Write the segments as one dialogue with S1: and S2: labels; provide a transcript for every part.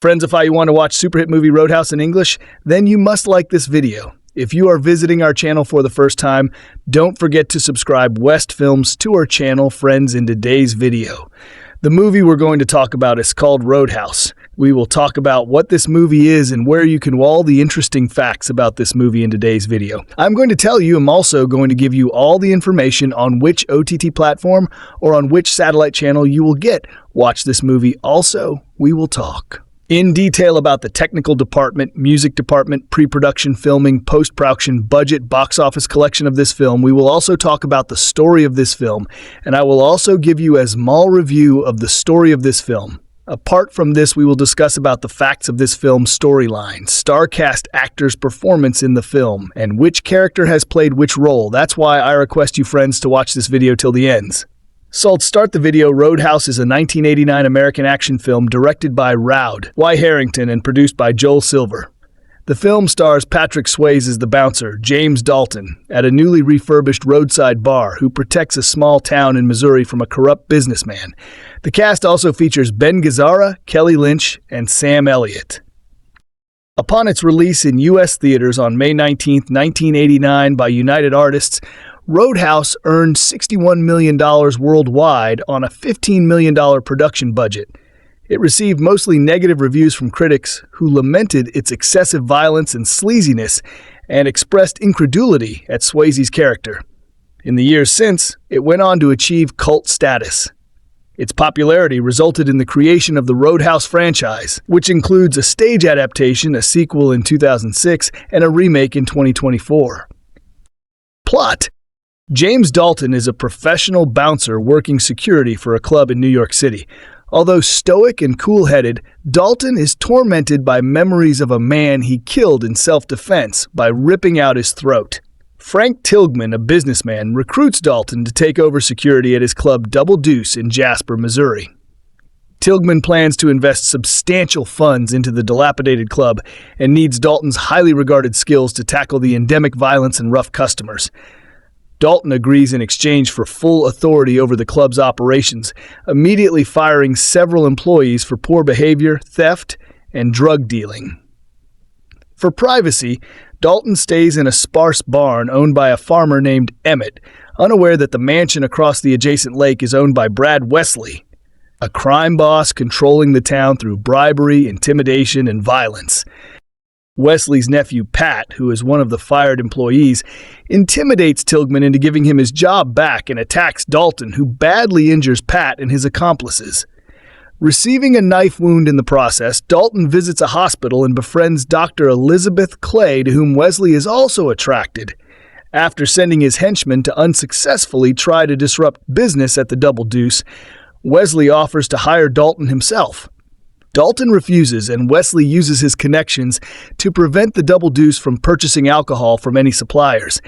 S1: Friends, if you want to watch super hit movie Roadhouse in English, then you must like this video. If you are visiting our channel for the first time, don't forget to subscribe West Films to our channel, friends, in today's video. The movie we're going to talk about is called Roadhouse. We will talk about what this movie is and where you can all the interesting facts about this movie in today's video. I'm going to tell you, I'm also going to give you all the information on which OTT platform or on which satellite channel you will watch this movie. Also, we will talk in detail about the technical department, music department, pre-production, filming, post-production, budget, box office collection of this film. We will also talk about the story of this film, and I will also give you a small review of the story of this film. Apart from this, we will discuss about the facts of this film's storyline, star cast actors' performance in the film, and which character has played which role. That's why I request you friends to watch this video till the end. So let's start the video. Roadhouse is a 1989 American action film directed by Rowdy, Herrington, and produced by Joel Silver. The film stars Patrick Swayze as the bouncer, James Dalton, at a newly refurbished roadside bar who protects a small town in Missouri from a corrupt businessman. The cast also features Ben Gazzara, Kelly Lynch, and Sam Elliott. Upon its release in U.S. theaters on May 19, 1989 by United Artists, Roadhouse earned $61 million worldwide on a $15 million production budget. It received mostly negative reviews from critics who lamented its excessive violence and sleaziness and expressed incredulity at Swayze's character. In the years since, it went on to achieve cult status. Its popularity resulted in the creation of the Roadhouse franchise, which includes a stage adaptation, a sequel in 2006, and a remake in 2024. Plot: James Dalton is a professional bouncer working security for a club in New York City. Although stoic and cool-headed, Dalton is tormented by memories of a man he killed in self-defense by ripping out his throat. Frank Tilghman, a businessman, recruits Dalton to take over security at his club Double Deuce in Jasper, Missouri. Tilghman plans to invest substantial funds into the dilapidated club and needs Dalton's highly regarded skills to tackle the endemic violence and rough customers. Dalton agrees in exchange for full authority over the club's operations, immediately firing several employees for poor behavior, theft, and drug dealing. For privacy, Dalton stays in a sparse barn owned by a farmer named Elliott, unaware that the mansion across the adjacent lake is owned by Brad Wesley, a crime boss controlling the town through bribery, intimidation, and violence. Wesley's nephew, Pat, who is one of the fired employees, intimidates Tilghman into giving him his job back and attacks Dalton, who badly injures Pat and his accomplices. Receiving a knife wound in the process, Dalton visits a hospital and befriends Dr. Elizabeth Clay, to whom Wesley is also attracted. After sending his henchmen to unsuccessfully try to disrupt business at the Double Deuce, Wesley offers to hire Dalton himself. Dalton refuses, and Wesley uses his connections to prevent the Double Deuce from purchasing alcohol from any suppliers.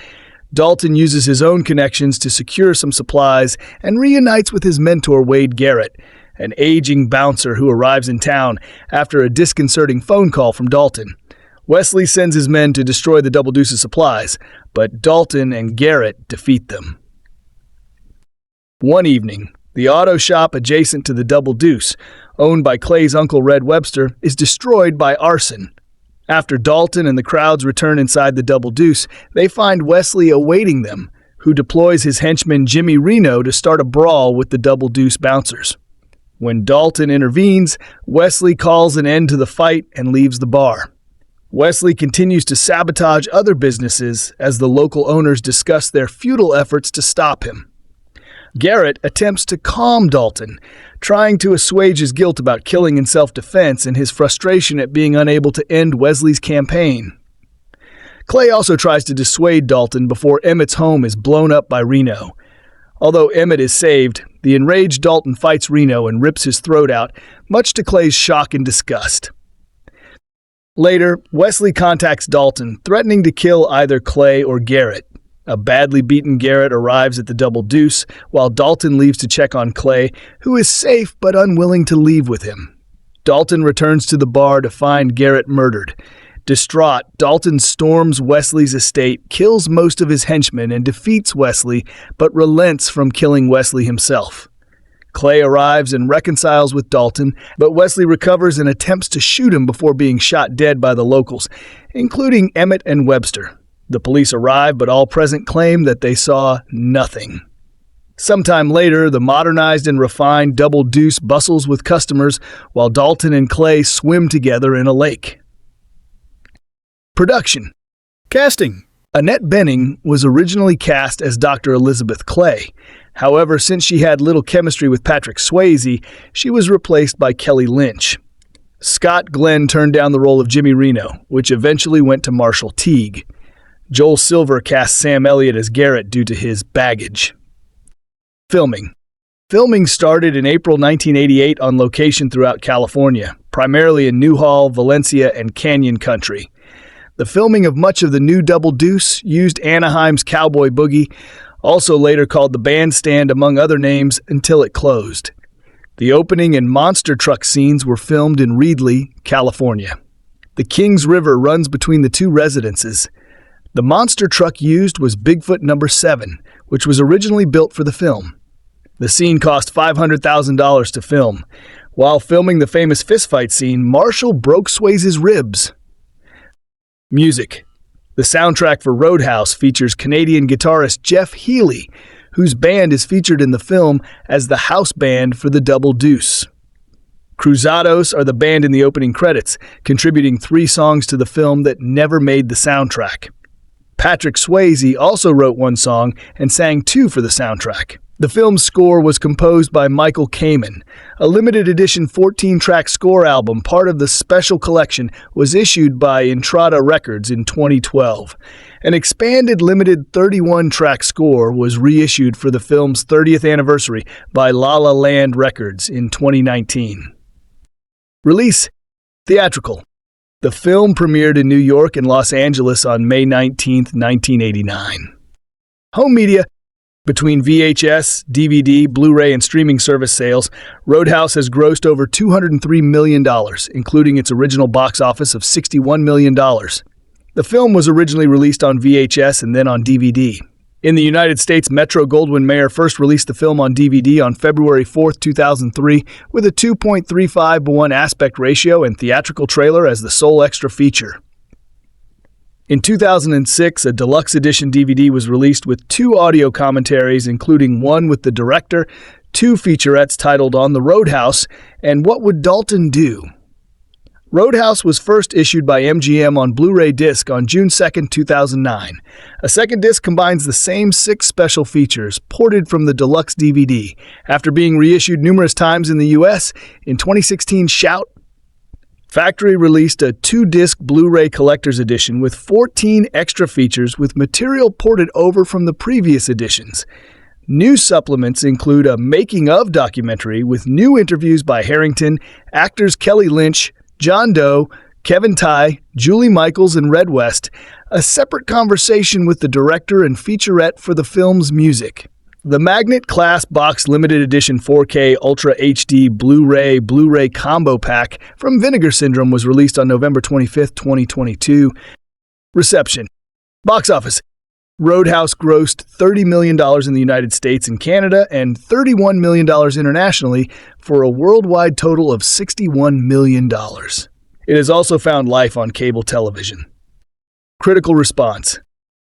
S1: Dalton uses his own connections to secure some supplies and reunites with his mentor, Wade Garrett, an aging bouncer who arrives in town after a disconcerting phone call from Dalton. Wesley sends his men to destroy the Double Deuce's supplies, but Dalton and Garrett defeat them. One evening, the auto shop adjacent to the Double Deuce, owned by Clay's uncle Red Webster, is destroyed by arson. After Dalton and the crowds return inside the Double Deuce, they find Wesley awaiting them, who deploys his henchman Jimmy Reno to start a brawl with the Double Deuce bouncers. When Dalton intervenes, Wesley calls an end to the fight and leaves the bar. Wesley continues to sabotage other businesses as the local owners discuss their futile efforts to stop him. Garrett attempts to calm Dalton, trying to assuage his guilt about killing in self-defense and his frustration at being unable to end Wesley's campaign. Clay also tries to dissuade Dalton before Emmett's home is blown up by Reno. Although Emmett is saved, the enraged Dalton fights Reno and rips his throat out, much to Clay's shock and disgust. Later, Wesley contacts Dalton, threatening to kill either Clay or Garrett. A badly beaten Garrett arrives at the Double Deuce, while Dalton leaves to check on Clay, who is safe but unwilling to leave with him. Dalton returns to the bar to find Garrett murdered. Distraught, Dalton storms Wesley's estate, kills most of his henchmen, and defeats Wesley, but relents from killing Wesley himself. Clay arrives and reconciles with Dalton, but Wesley recovers and attempts to shoot him before being shot dead by the locals, including Emmett and Webster. The police arrive, but all present claim that they saw nothing. Sometime later, the modernized and refined Double Deuce bustles with customers while Dalton and Clay swim together in a lake. Production. Casting. Annette Bening was originally cast as Dr. Elizabeth Clay. However, since she had little chemistry with Patrick Swayze, she was replaced by Kelly Lynch. Scott Glenn turned down the role of Jimmy Reno, which eventually went to Marshall Teague. Joel Silver cast Sam Elliott as Garrett due to his baggage. Filming. Filming started in April 1988 on location throughout California, primarily in Newhall, Valencia, and Canyon Country. The filming of much of the new Double Deuce used Anaheim's Cowboy Boogie, also later called the Bandstand among other names, until it closed. The opening and monster truck scenes were filmed in Reedley, California. The Kings River runs between the two residences. The monster truck used was Bigfoot No. 7, which was originally built for the film. The scene cost $500,000 to film. While filming the famous fistfight scene, Marshall broke Swayze's ribs. Music. The soundtrack for Roadhouse features Canadian guitarist Jeff Healey, whose band is featured in the film as the house band for the Double Deuce. Cruzados are the band in the opening credits, contributing 3 songs to the film that never made the soundtrack. Patrick Swayze also wrote 1 song and sang 2 for the soundtrack. The film's score was composed by Michael Kamen. A limited edition 14-track score album, part of the Special Collection, was issued by Intrada Records in 2012. An expanded limited 31-track score was reissued for the film's 30th anniversary by La La Land Records in 2019. Release. Theatrical. The film premiered in New York and Los Angeles on May 19, 1989. Home media. Between VHS, DVD, Blu-ray, and streaming service sales, Roadhouse has grossed over $203 million, including its original box office of $61 million. The film was originally released on VHS and then on DVD. In the United States, Metro-Goldwyn-Mayer first released the film on DVD on February 4, 2003, with a 2.35:1 aspect ratio and theatrical trailer as the sole extra feature. In 2006, a deluxe edition DVD was released with 2 audio commentaries, including one with the director, 2 featurettes titled On the Roadhouse and What Would Dalton Do? Roadhouse was first issued by MGM on Blu-ray disc on June 2, 2009. A second disc combines the same 6 special features, ported from the deluxe DVD. After being reissued numerous times in the U.S., in 2016, Shout! Factory released a 2-disc Blu-ray collector's edition with 14 extra features with material ported over from the previous editions. New supplements include a making-of documentary with new interviews by Herrington, actors Kelly Lynch, John Doe, Kevin Tighe, Julie Michaels, and Red West, a separate conversation with the director and featurette for the film's music. The Magnet Class Box Limited Edition 4K Ultra HD Blu-ray Combo Pack from Vinegar Syndrome was released on November 25, 2022. Reception. Box office. Roadhouse grossed $30 million in the United States and Canada and $31 million internationally for a worldwide total of $61 million. It has also found life on cable television. Critical response.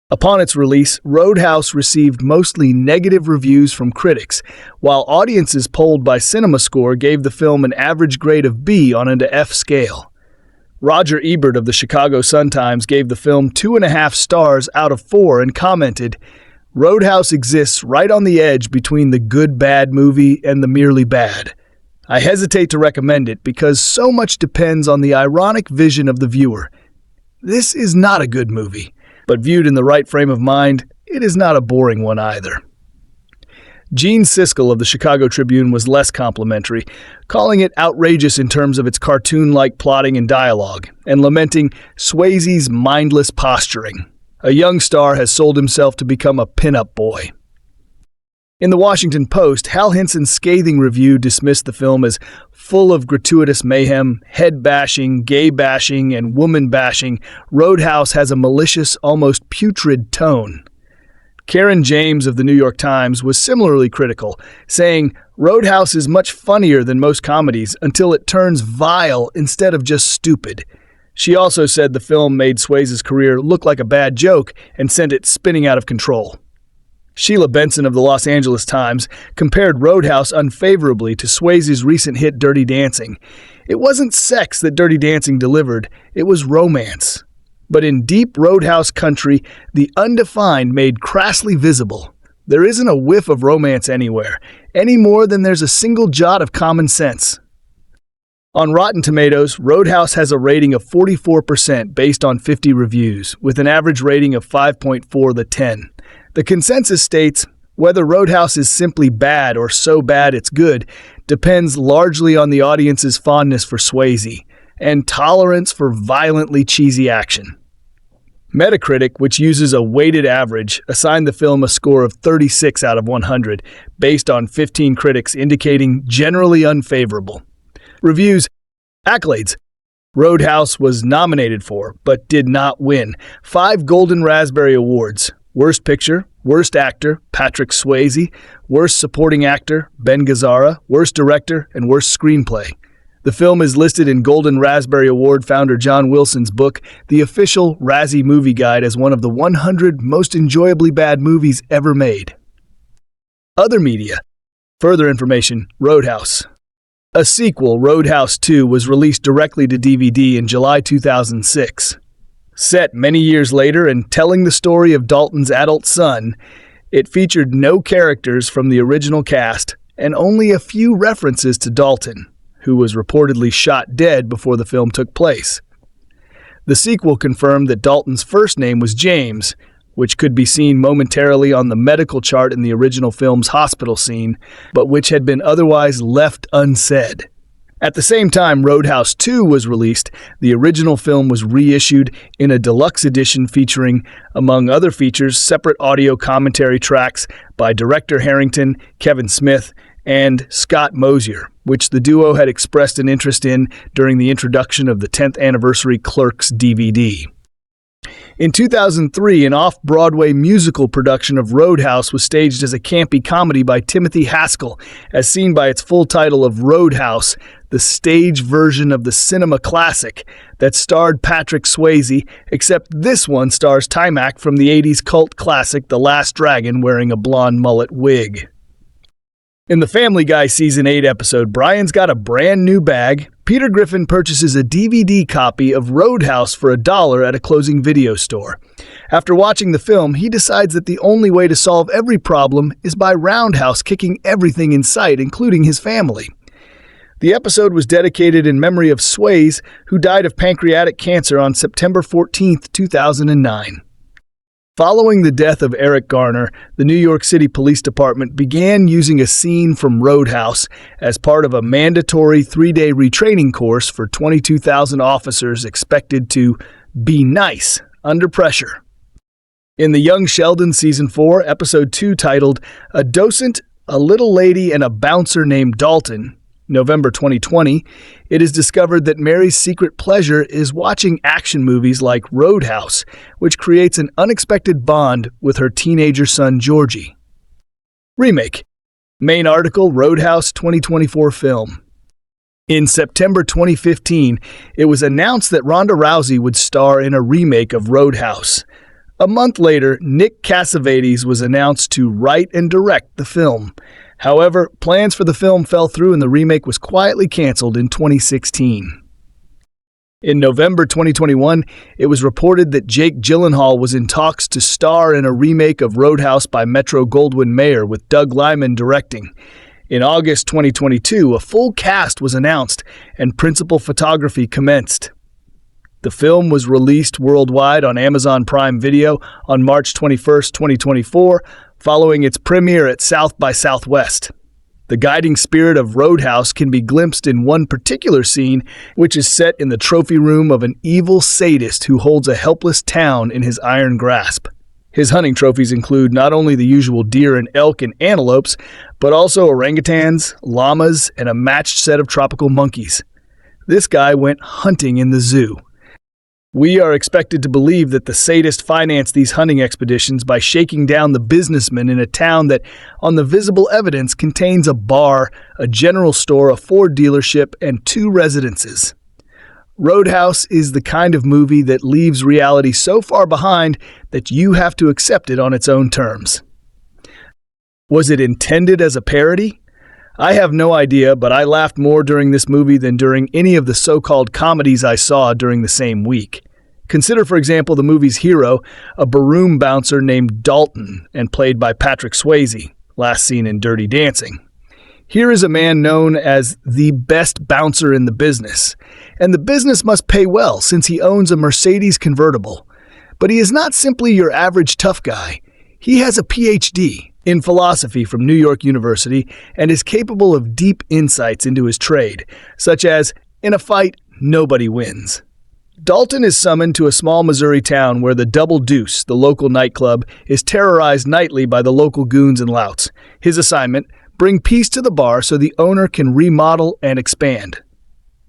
S1: Upon its release, Roadhouse received mostly negative reviews from critics, while audiences polled by CinemaScore gave the film an average grade of B on an F scale. Roger Ebert of the Chicago Sun-Times gave the film 2.5 stars out of 4 and commented, "Roadhouse exists right on the edge between the good-bad movie and the merely bad. I hesitate to recommend it because so much depends on the ironic vision of the viewer. This is not a good movie. But viewed in the right frame of mind, it is not a boring one either." Gene Siskel of the Chicago Tribune was less complimentary, calling it outrageous in terms of its cartoon-like plotting and dialogue, and lamenting Swayze's mindless posturing. A young star has sold himself to become a pin-up boy. In the Washington Post, Hal Hinson's scathing review dismissed the film as full of gratuitous mayhem, head-bashing, gay-bashing, and woman-bashing. Roadhouse has a malicious, almost putrid tone. Karen James of the New York Times was similarly critical, saying, "Roadhouse is much funnier than most comedies until it turns vile instead of just stupid." She also said the film made Swayze's career look like a bad joke and sent it spinning out of control. Sheila Benson of the Los Angeles Times compared Roadhouse unfavorably to Swayze's recent hit Dirty Dancing. It wasn't sex that Dirty Dancing delivered, it was romance. But in deep Roadhouse country, the undefined made crassly visible. There isn't a whiff of romance anywhere, any more than there's a single jot of common sense. On Rotten Tomatoes, Roadhouse has a rating of 44% based on 50 reviews, with an average rating of 5.4 to 10. The consensus states, whether Roadhouse is simply bad or so bad it's good, depends largely on the audience's fondness for Swayze and tolerance for violently cheesy action. Metacritic, which uses a weighted average, assigned the film a score of 36 out of 100, based on 15 critics indicating generally unfavorable. Reviews. Accolades. Roadhouse was nominated for, but did not win, 5 Golden Raspberry Awards. Worst Picture, Worst Actor, Patrick Swayze, Worst Supporting Actor, Ben Gazzara, Worst Director, and Worst Screenplay. The film is listed in Golden Raspberry Award founder John Wilson's book, The Official Razzie Movie Guide, as one of the 100 most enjoyably bad movies ever made. Other media. Further information, Roadhouse. A sequel, Roadhouse 2, was released directly to DVD in July 2006. Set many years later and telling the story of Dalton's adult son, it featured no characters from the original cast and only a few references to Dalton, who was reportedly shot dead before the film took place. The sequel confirmed that Dalton's first name was James, which could be seen momentarily on the medical chart in the original film's hospital scene, but which had been otherwise left unsaid. At the same time Roadhouse 2 was released, the original film was reissued in a deluxe edition featuring, among other features, separate audio commentary tracks by director Herrington, Kevin Smith, and Scott Mosier, which the duo had expressed an interest in during the introduction of the 10th anniversary Clerks DVD. In 2003, an off-Broadway musical production of Roadhouse was staged as a campy comedy by Timothy Haskell, as seen by its full title of Roadhouse, the stage version of the cinema classic that starred Patrick Swayze, except this one stars Timac from the 80s cult classic The Last Dragon wearing a blonde mullet wig. In the Family Guy Season 8 episode, Brian's Got a Brand New Bag, Peter Griffin purchases a DVD copy of Roadhouse for $1 at a closing video store. After watching the film, he decides that the only way to solve every problem is by roundhouse kicking everything in sight, including his family. The episode was dedicated in memory of Swayze, who died of pancreatic cancer on September 14, 2009. Following the death of Eric Garner, the New York City Police Department began using a scene from Roadhouse as part of a mandatory 3-day retraining course for 22,000 officers expected to be nice under pressure. In The Young Sheldon Season 4, Episode 2 titled A Docent, a Little Lady, and a Bouncer Named Dalton, November 2020, it is discovered that Mary's secret pleasure is watching action movies like Roadhouse, which creates an unexpected bond with her teenager son Georgie. Remake. Main article, Roadhouse 2024 film. In September 2015, it was announced that Ronda Rousey would star in a remake of Roadhouse. A month later, Nick Cassavetes was announced to write and direct the film. However, plans for the film fell through and the remake was quietly canceled in 2016. In November 2021, it was reported that Jake Gyllenhaal was in talks to star in a remake of Roadhouse by Metro-Goldwyn-Mayer with Doug Liman directing. In August 2022, a full cast was announced and principal photography commenced. The film was released worldwide on Amazon Prime Video on March 21, 2024, following its premiere at South by Southwest. The guiding spirit of Roadhouse can be glimpsed in one particular scene, which is set in the trophy room of an evil sadist who holds a helpless town in his iron grasp. His hunting trophies include not only the usual deer and elk and antelopes, but also orangutans, llamas, and a matched set of tropical monkeys. This guy went hunting in the zoo. We are expected to believe that the sadist financed these hunting expeditions by shaking down the businessmen in a town that, on the visible evidence, contains a bar, a general store, a Ford dealership, and 2 residences. Roadhouse is the kind of movie that leaves reality so far behind that you have to accept it on its own terms. Was it intended as a parody? I have no idea, but I laughed more during this movie than during any of the so-called comedies I saw during the same week. Consider, for example, the movie's hero, a baroom bouncer named Dalton and played by Patrick Swayze, last seen in Dirty Dancing. Here is a man known as the best bouncer in the business, and the business must pay well since he owns a Mercedes convertible. But he is not simply your average tough guy. He has a PhD in philosophy from New York University and is capable of deep insights into his trade, such as, in a fight, nobody wins. Dalton is summoned to a small Missouri town where the Double Deuce, the local nightclub, is terrorized nightly by the local goons and louts. His assignment: bring peace to the bar so the owner can remodel and expand.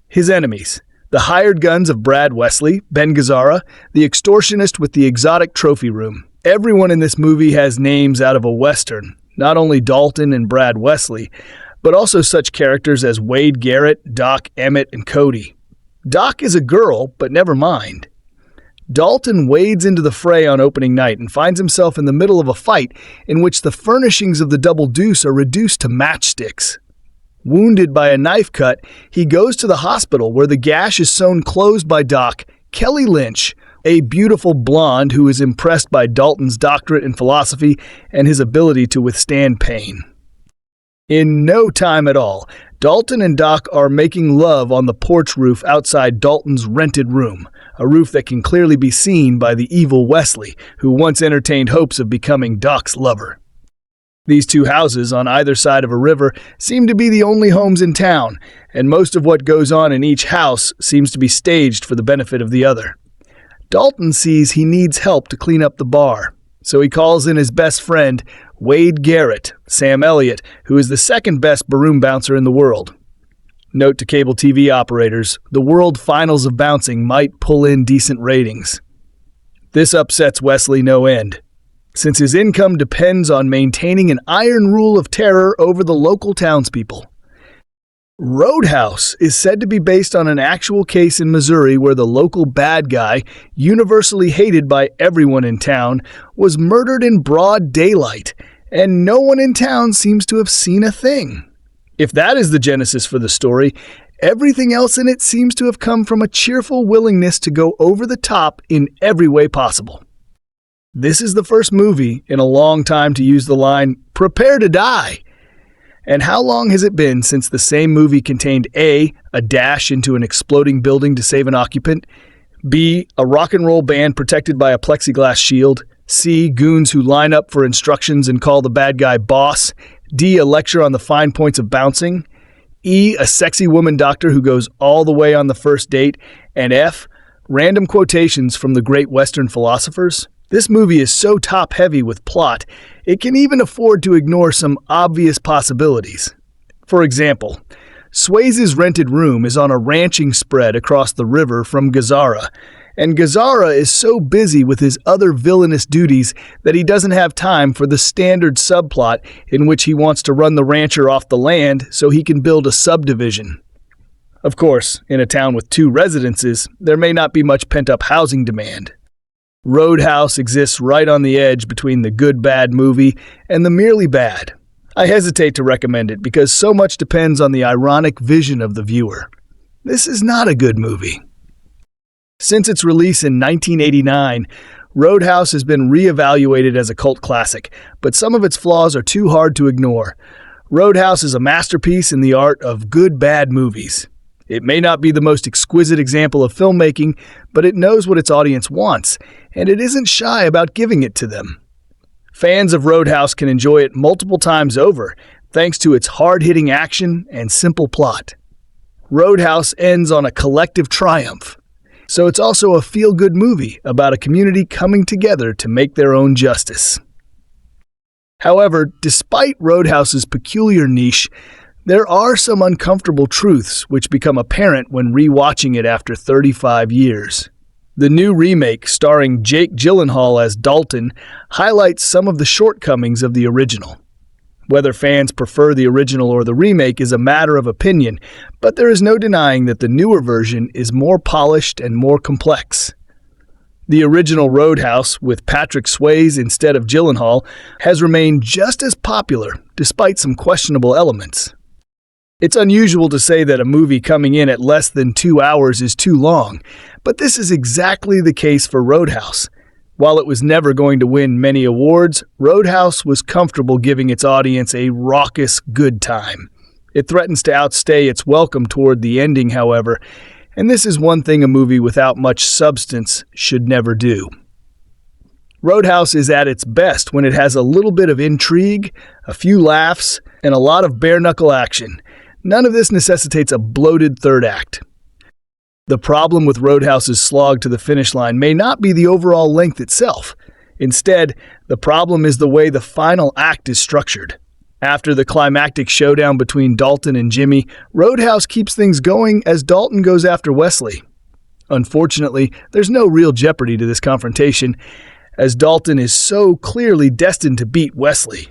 S1: His enemies: the hired guns of Brad Wesley, Ben Gazzara, the extortionist with the exotic trophy room. Everyone in this movie has names out of a Western, not only Dalton and Brad Wesley, but also such characters as Wade Garrett, Doc, Emmett, and Cody. Doc is a girl, but never mind. Dalton wades into the fray on opening night and finds himself in the middle of a fight in which the furnishings of the Double Deuce are reduced to matchsticks. Wounded by a knife cut, he goes to the hospital where the gash is sewn closed by Doc, Kelly Lynch, a beautiful blonde who is impressed by Dalton's doctorate in philosophy and his ability to withstand pain. In no time at all, Dalton and Doc are making love on the porch roof outside Dalton's rented room, a roof that can clearly be seen by the evil Wesley, who once entertained hopes of becoming Doc's lover. These 2 houses on either side of a river seem to be the only homes in town, and most of what goes on in each house seems to be staged for the benefit of the other. Dalton sees he needs help to clean up the bar, so he calls in his best friend, Wade Garrett, Sam Elliott, who is the second best baroom bouncer in the world. Note to cable TV operators, the World Finals of Bouncing might pull in decent ratings. This upsets Wesley no end, since his income depends on maintaining an iron rule of terror over the local townspeople. Roadhouse is said to be based on an actual case in Missouri where the local bad guy, universally hated by everyone in town, was murdered in broad daylight, and no one in town seems to have seen a thing. If that is the genesis for the story, everything else in it seems to have come from a cheerful willingness to go over the top in every way possible. This is the first movie in a long time to use the line, "Prepare to die." And how long has it been since the same movie contained A, a dash into an exploding building to save an occupant, B, a rock and roll band protected by a plexiglass shield, C, goons who line up for instructions and call the bad guy boss, D, a lecture on the fine points of bouncing, E, a sexy woman doctor who goes all the way on the first date, and F, random quotations from the great Western philosophers? This movie is so top-heavy with plot, it can even afford to ignore some obvious possibilities. For example, Swayze's rented room is on a ranching spread across the river from Gazzara, and Gazzara is so busy with his other villainous duties that he doesn't have time for the standard subplot in which he wants to run the rancher off the land so he can build a subdivision. Of course, in a town with 2 residences, there may not be much pent-up housing demand. Roadhouse exists right on the edge between the good-bad movie and the merely bad. I hesitate to recommend it because so much depends on the ironic vision of the viewer. This is not a good movie. Since its release in 1989, Roadhouse has been reevaluated as a cult classic, but some of its flaws are too hard to ignore. Roadhouse is a masterpiece in the art of good-bad movies. It may not be the most exquisite example of filmmaking, but it knows what its audience wants, and it isn't shy about giving it to them. Fans of Roadhouse can enjoy it multiple times over, thanks to its hard-hitting action and simple plot. Roadhouse ends on a collective triumph, so it's also a feel-good movie about a community coming together to make their own justice. However, despite Roadhouse's peculiar niche, there are some uncomfortable truths which become apparent when rewatching it after 35 years. The new remake, starring Jake Gyllenhaal as Dalton, highlights some of the shortcomings of the original. Whether fans prefer the original or the remake is a matter of opinion, but there is no denying that the newer version is more polished and more complex. The original Roadhouse, with Patrick Swayze instead of Gyllenhaal, has remained just as popular, despite some questionable elements. It's unusual to say that a movie coming in at less than 2 hours is too long, but this is exactly the case for Roadhouse. While it was never going to win many awards, Roadhouse was comfortable giving its audience a raucous good time. It threatens to outstay its welcome toward the ending, however, and this is one thing a movie without much substance should never do. Roadhouse is at its best when it has a little bit of intrigue, a few laughs, and a lot of bare-knuckle action. None of this necessitates a bloated third act. The problem with Roadhouse's slog to the finish line may not be the overall length itself. Instead, the problem is the way the final act is structured. After the climactic showdown between Dalton and Jimmy, Roadhouse keeps things going as Dalton goes after Wesley. Unfortunately, there's no real jeopardy to this confrontation, as Dalton is so clearly destined to beat Wesley.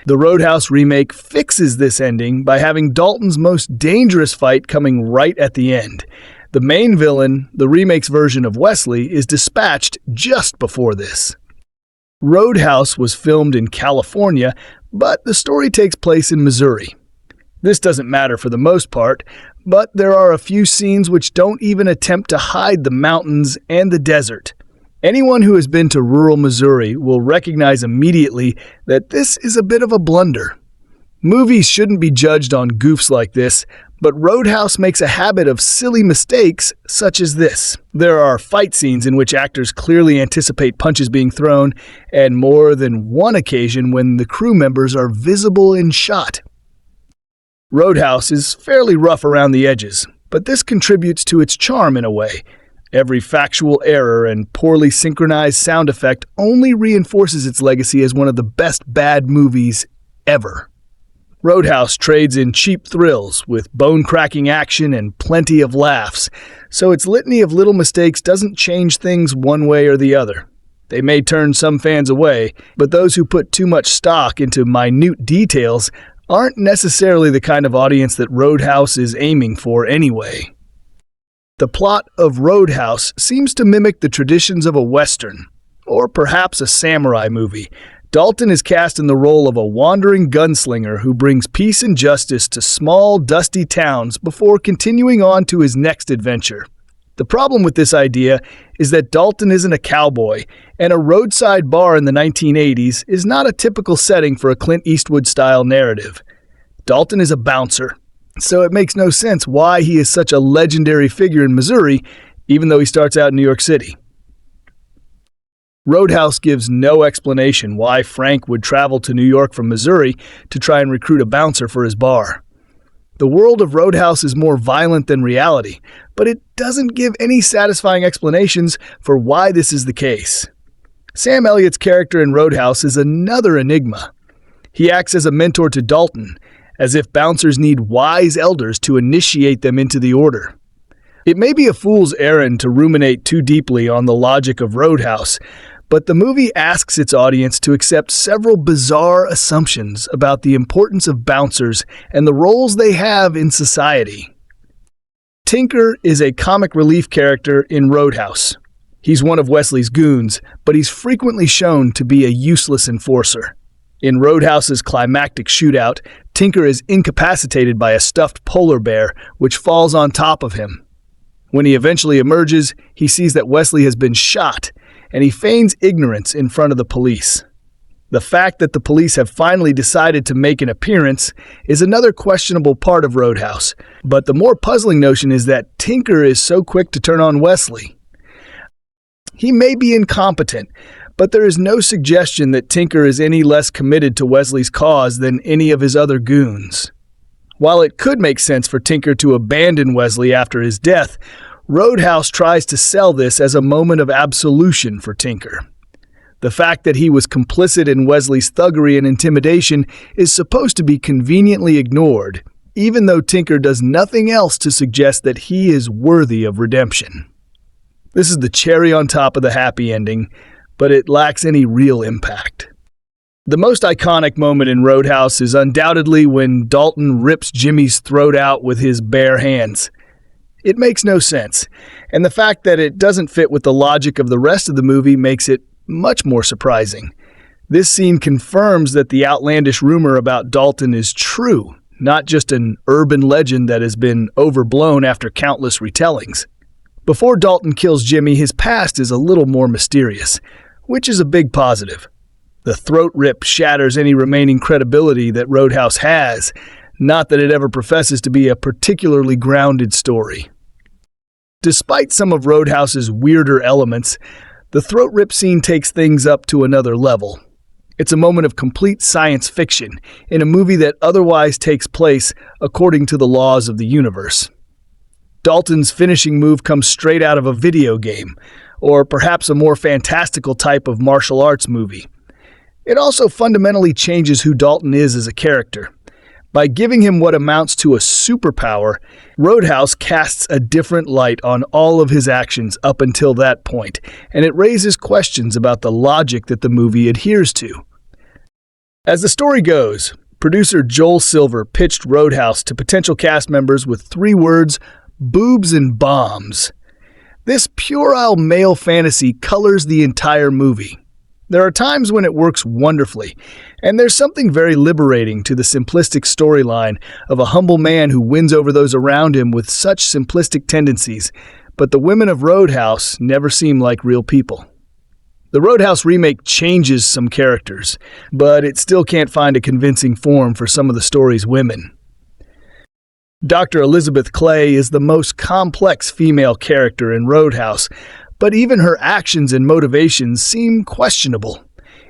S1: The Roadhouse remake fixes this ending by having Dalton's most dangerous fight coming right at the end. The main villain, the remake's version of Wesley, is dispatched just before this. Roadhouse was filmed in California, but the story takes place in Missouri. This doesn't matter for the most part, but there are a few scenes which don't even attempt to hide the mountains and the desert. Anyone who has been to rural Missouri will recognize immediately that this is a bit of a blunder. Movies shouldn't be judged on goofs like this, but Roadhouse makes a habit of silly mistakes such as this. There are fight scenes in which actors clearly anticipate punches being thrown, and more than one occasion when the crew members are visible in shot. Roadhouse is fairly rough around the edges, but this contributes to its charm in a way. Every factual error and poorly synchronized sound effect only reinforces its legacy as one of the best bad movies ever. Roadhouse trades in cheap thrills with bone-cracking action and plenty of laughs, so its litany of little mistakes doesn't change things one way or the other. They may turn some fans away, but those who put too much stock into minute details aren't necessarily the kind of audience that Roadhouse is aiming for anyway. The plot of Roadhouse seems to mimic the traditions of a Western, or perhaps a samurai movie. Dalton is cast in the role of a wandering gunslinger who brings peace and justice to small, dusty towns before continuing on to his next adventure. The problem with this idea is that Dalton isn't a cowboy, and a roadside bar in the 1980s is not a typical setting for a Clint Eastwood-style narrative. Dalton is a bouncer, so it makes no sense why he is such a legendary figure in Missouri, even though he starts out in New York City. Roadhouse gives no explanation why Frank would travel to New York from Missouri to try and recruit a bouncer for his bar. The world of Roadhouse is more violent than reality, but it doesn't give any satisfying explanations for why this is the case. Sam Elliott's character in Roadhouse is another enigma. He acts as a mentor to Dalton, as if bouncers need wise elders to initiate them into the order. It may be a fool's errand to ruminate too deeply on the logic of Roadhouse, but the movie asks its audience to accept several bizarre assumptions about the importance of bouncers and the roles they have in society. Tinker is a comic relief character in Roadhouse. He's one of Wesley's goons, but he's frequently shown to be a useless enforcer. In Roadhouse's climactic shootout, Tinker is incapacitated by a stuffed polar bear, which falls on top of him. When he eventually emerges, he sees that Wesley has been shot, and he feigns ignorance in front of the police. The fact that the police have finally decided to make an appearance is another questionable part of Roadhouse, but the more puzzling notion is that Tinker is so quick to turn on Wesley. He may be incompetent, but there is no suggestion that Tinker is any less committed to Wesley's cause than any of his other goons. While it could make sense for Tinker to abandon Wesley after his death, Roadhouse tries to sell this as a moment of absolution for Tinker. The fact that he was complicit in Wesley's thuggery and intimidation is supposed to be conveniently ignored, even though Tinker does nothing else to suggest that he is worthy of redemption. This is the cherry on top of the happy ending, but it lacks any real impact. The most iconic moment in Roadhouse is undoubtedly when Dalton rips Jimmy's throat out with his bare hands. It makes no sense, and the fact that it doesn't fit with the logic of the rest of the movie makes it much more surprising. This scene confirms that the outlandish rumor about Dalton is true, not just an urban legend that has been overblown after countless retellings. Before Dalton kills Jimmy, his past is a little more mysterious, which is a big positive. The throat rip shatters any remaining credibility that Roadhouse has, not that it ever professes to be a particularly grounded story. Despite some of Roadhouse's weirder elements, the throat rip scene takes things up to another level. It's a moment of complete science fiction in a movie that otherwise takes place according to the laws of the universe. Dalton's finishing move comes straight out of a video game, or perhaps a more fantastical type of martial arts movie. It also fundamentally changes who Dalton is as a character. By giving him what amounts to a superpower, Roadhouse casts a different light on all of his actions up until that point, and it raises questions about the logic that the movie adheres to. As the story goes, producer Joel Silver pitched Roadhouse to potential cast members with 3 words: boobs and bombs. This puerile male fantasy colors the entire movie. There are times when it works wonderfully, and there's something very liberating to the simplistic storyline of a humble man who wins over those around him with such simplistic tendencies, but the women of Roadhouse never seem like real people. The Roadhouse remake changes some characters, but it still can't find a convincing form for some of the story's women. Dr. Elizabeth Clay is the most complex female character in Roadhouse, but even her actions and motivations seem questionable.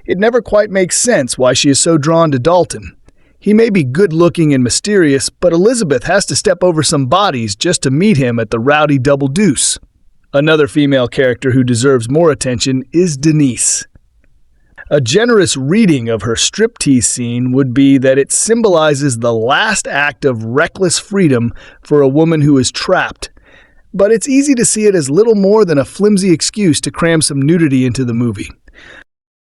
S1: It never quite makes sense why she is so drawn to Dalton. He may be good-looking and mysterious, but Elizabeth has to step over some bodies just to meet him at the Rowdy Double Deuce. Another female character who deserves more attention is Denise. A generous reading of her striptease scene would be that it symbolizes the last act of reckless freedom for a woman who is trapped. But it's easy to see it as little more than a flimsy excuse to cram some nudity into the movie.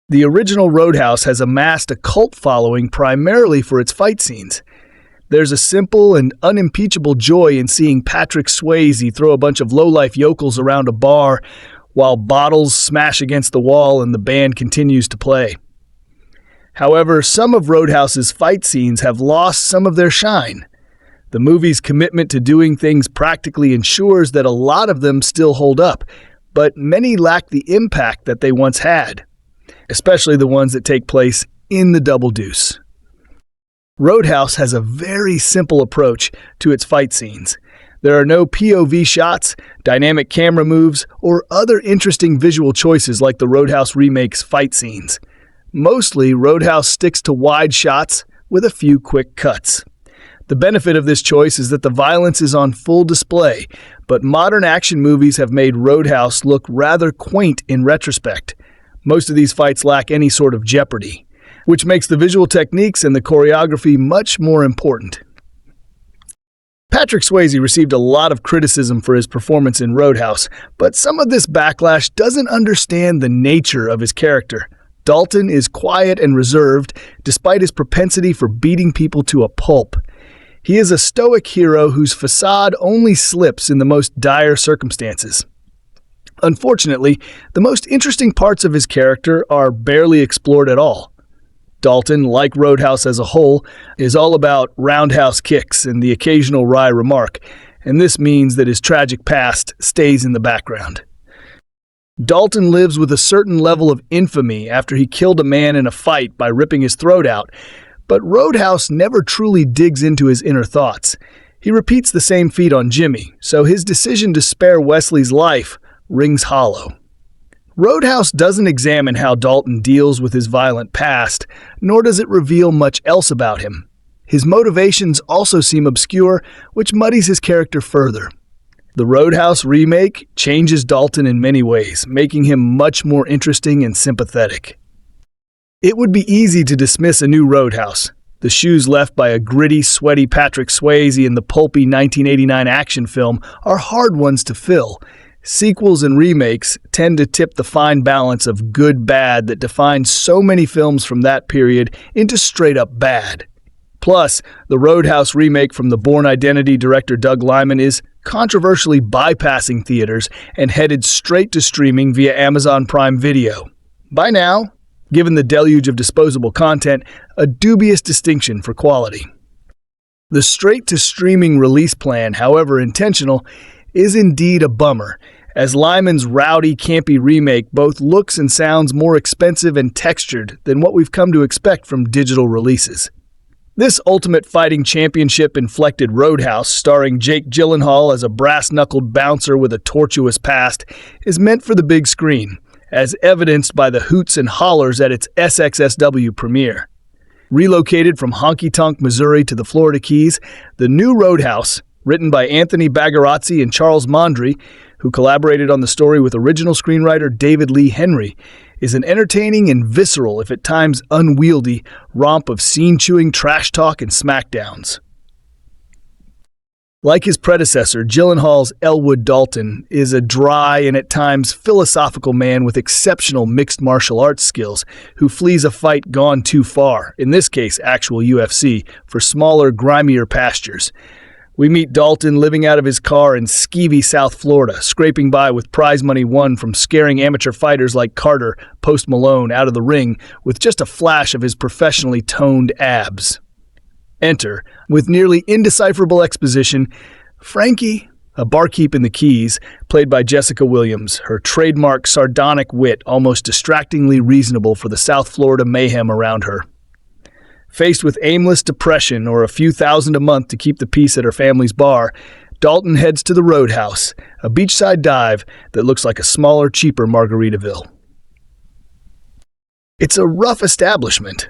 S1: The original Roadhouse has amassed a cult following primarily for its fight scenes. There's a simple and unimpeachable joy in seeing Patrick Swayze throw a bunch of low-life yokels around a bar while bottles smash against the wall and the band continues to play. However, some of Roadhouse's fight scenes have lost some of their shine. The movie's commitment to doing things practically ensures that a lot of them still hold up, but many lack the impact that they once had, especially the ones that take place in the Double Deuce. Roadhouse has a very simple approach to its fight scenes. There are no POV shots, dynamic camera moves, or other interesting visual choices like the Roadhouse remake's fight scenes. Mostly, Roadhouse sticks to wide shots with a few quick cuts. The benefit of this choice is that the violence is on full display, but modern action movies have made Roadhouse look rather quaint in retrospect. Most of these fights lack any sort of jeopardy, which makes the visual techniques and the choreography much more important. Patrick Swayze received a lot of criticism for his performance in Roadhouse, but some of this backlash doesn't understand the nature of his character. Dalton is quiet and reserved, despite his propensity for beating people to a pulp. He is a stoic hero whose facade only slips in the most dire circumstances. Unfortunately, the most interesting parts of his character are barely explored at all. Dalton, like Roadhouse as a whole, is all about roundhouse kicks and the occasional wry remark, and this means that his tragic past stays in the background. Dalton lives with a certain level of infamy after he killed a man in a fight by ripping his throat out, but Roadhouse never truly digs into his inner thoughts. He repeats the same feat on Jimmy, so his decision to spare Wesley's life rings hollow. Roadhouse doesn't examine how Dalton deals with his violent past, nor does it reveal much else about him. His motivations also seem obscure, which muddies his character further. The Roadhouse remake changes Dalton in many ways, making him much more interesting and sympathetic. It would be easy to dismiss a new Roadhouse. The shoes left by a gritty, sweaty Patrick Swayze in the pulpy 1989 action film are hard ones to fill, Sequels and remakes tend to tip the fine balance of good-bad that defines so many films from that period into straight-up bad. Plus, the Roadhouse remake from the Bourne Identity director Doug Liman is controversially bypassing theaters and headed straight to streaming via Amazon Prime Video. By now, given the deluge of disposable content, a dubious distinction for quality. The straight-to-streaming release plan, however intentional, is indeed a bummer, as Lyman's rowdy, campy remake both looks and sounds more expensive and textured than what we've come to expect from digital releases. This Ultimate Fighting Championship-inflected Roadhouse, starring Jake Gyllenhaal as a brass-knuckled bouncer with a tortuous past, is meant for the big screen, as evidenced by the hoots and hollers at its SXSW premiere. Relocated from honky-tonk Missouri to the Florida Keys, the new Roadhouse, written by Anthony Bagarazzi and Charles Mondry, who collaborated on the story with original screenwriter David Lee Henry, is an entertaining and visceral, if at times unwieldy, romp of scene-chewing trash talk and smackdowns. Like his predecessor, Gyllenhaal's Elwood Dalton is a dry and at times philosophical man with exceptional mixed martial arts skills who flees a fight gone too far, in this case actual UFC, for smaller, grimier pastures. We meet Dalton living out of his car in skeevy South Florida, scraping by with prize money won from scaring amateur fighters like Carter, Post Malone out of the ring with just a flash of his professionally toned abs. Enter, with nearly indecipherable exposition, Frankie, a barkeep in the Keys, played by Jessica Williams, her trademark sardonic wit almost distractingly reasonable for the South Florida mayhem around her. Faced with aimless depression or a few thousand a month to keep the peace at her family's bar, Dalton heads to the Roadhouse, a beachside dive that looks like a smaller, cheaper Margaritaville. It's a rough establishment.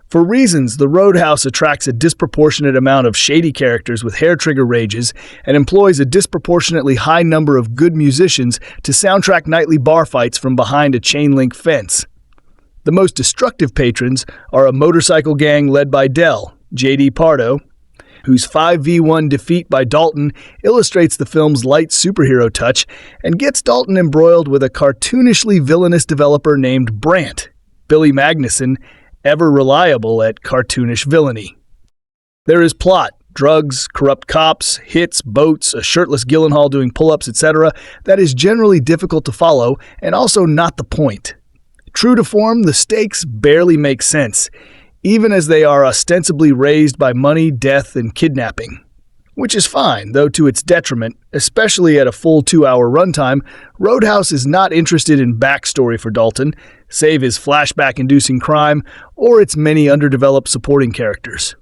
S1: For reasons, the Roadhouse attracts a disproportionate amount of shady characters with hair-trigger rages and employs a disproportionately high number of good musicians to soundtrack nightly bar fights from behind a chain-link fence. The most destructive patrons are a motorcycle gang led by Dell, J.D. Pardo, whose 5v1 defeat by Dalton illustrates the film's light superhero touch and gets Dalton embroiled with a cartoonishly villainous developer named Brant, Billy Magnuson, ever reliable at cartoonish villainy. There is plot, drugs, corrupt cops, hits, boats, a shirtless Gyllenhaal doing pull-ups, etc. that is generally difficult to follow and also not the point. True to form, the stakes barely make sense, even as they are ostensibly raised by money, death, and kidnapping. Which is fine, though to its detriment, especially at a full 2-hour runtime, Roadhouse is not interested in backstory for Dalton, save his flashback-inducing crime, or its many underdeveloped supporting characters.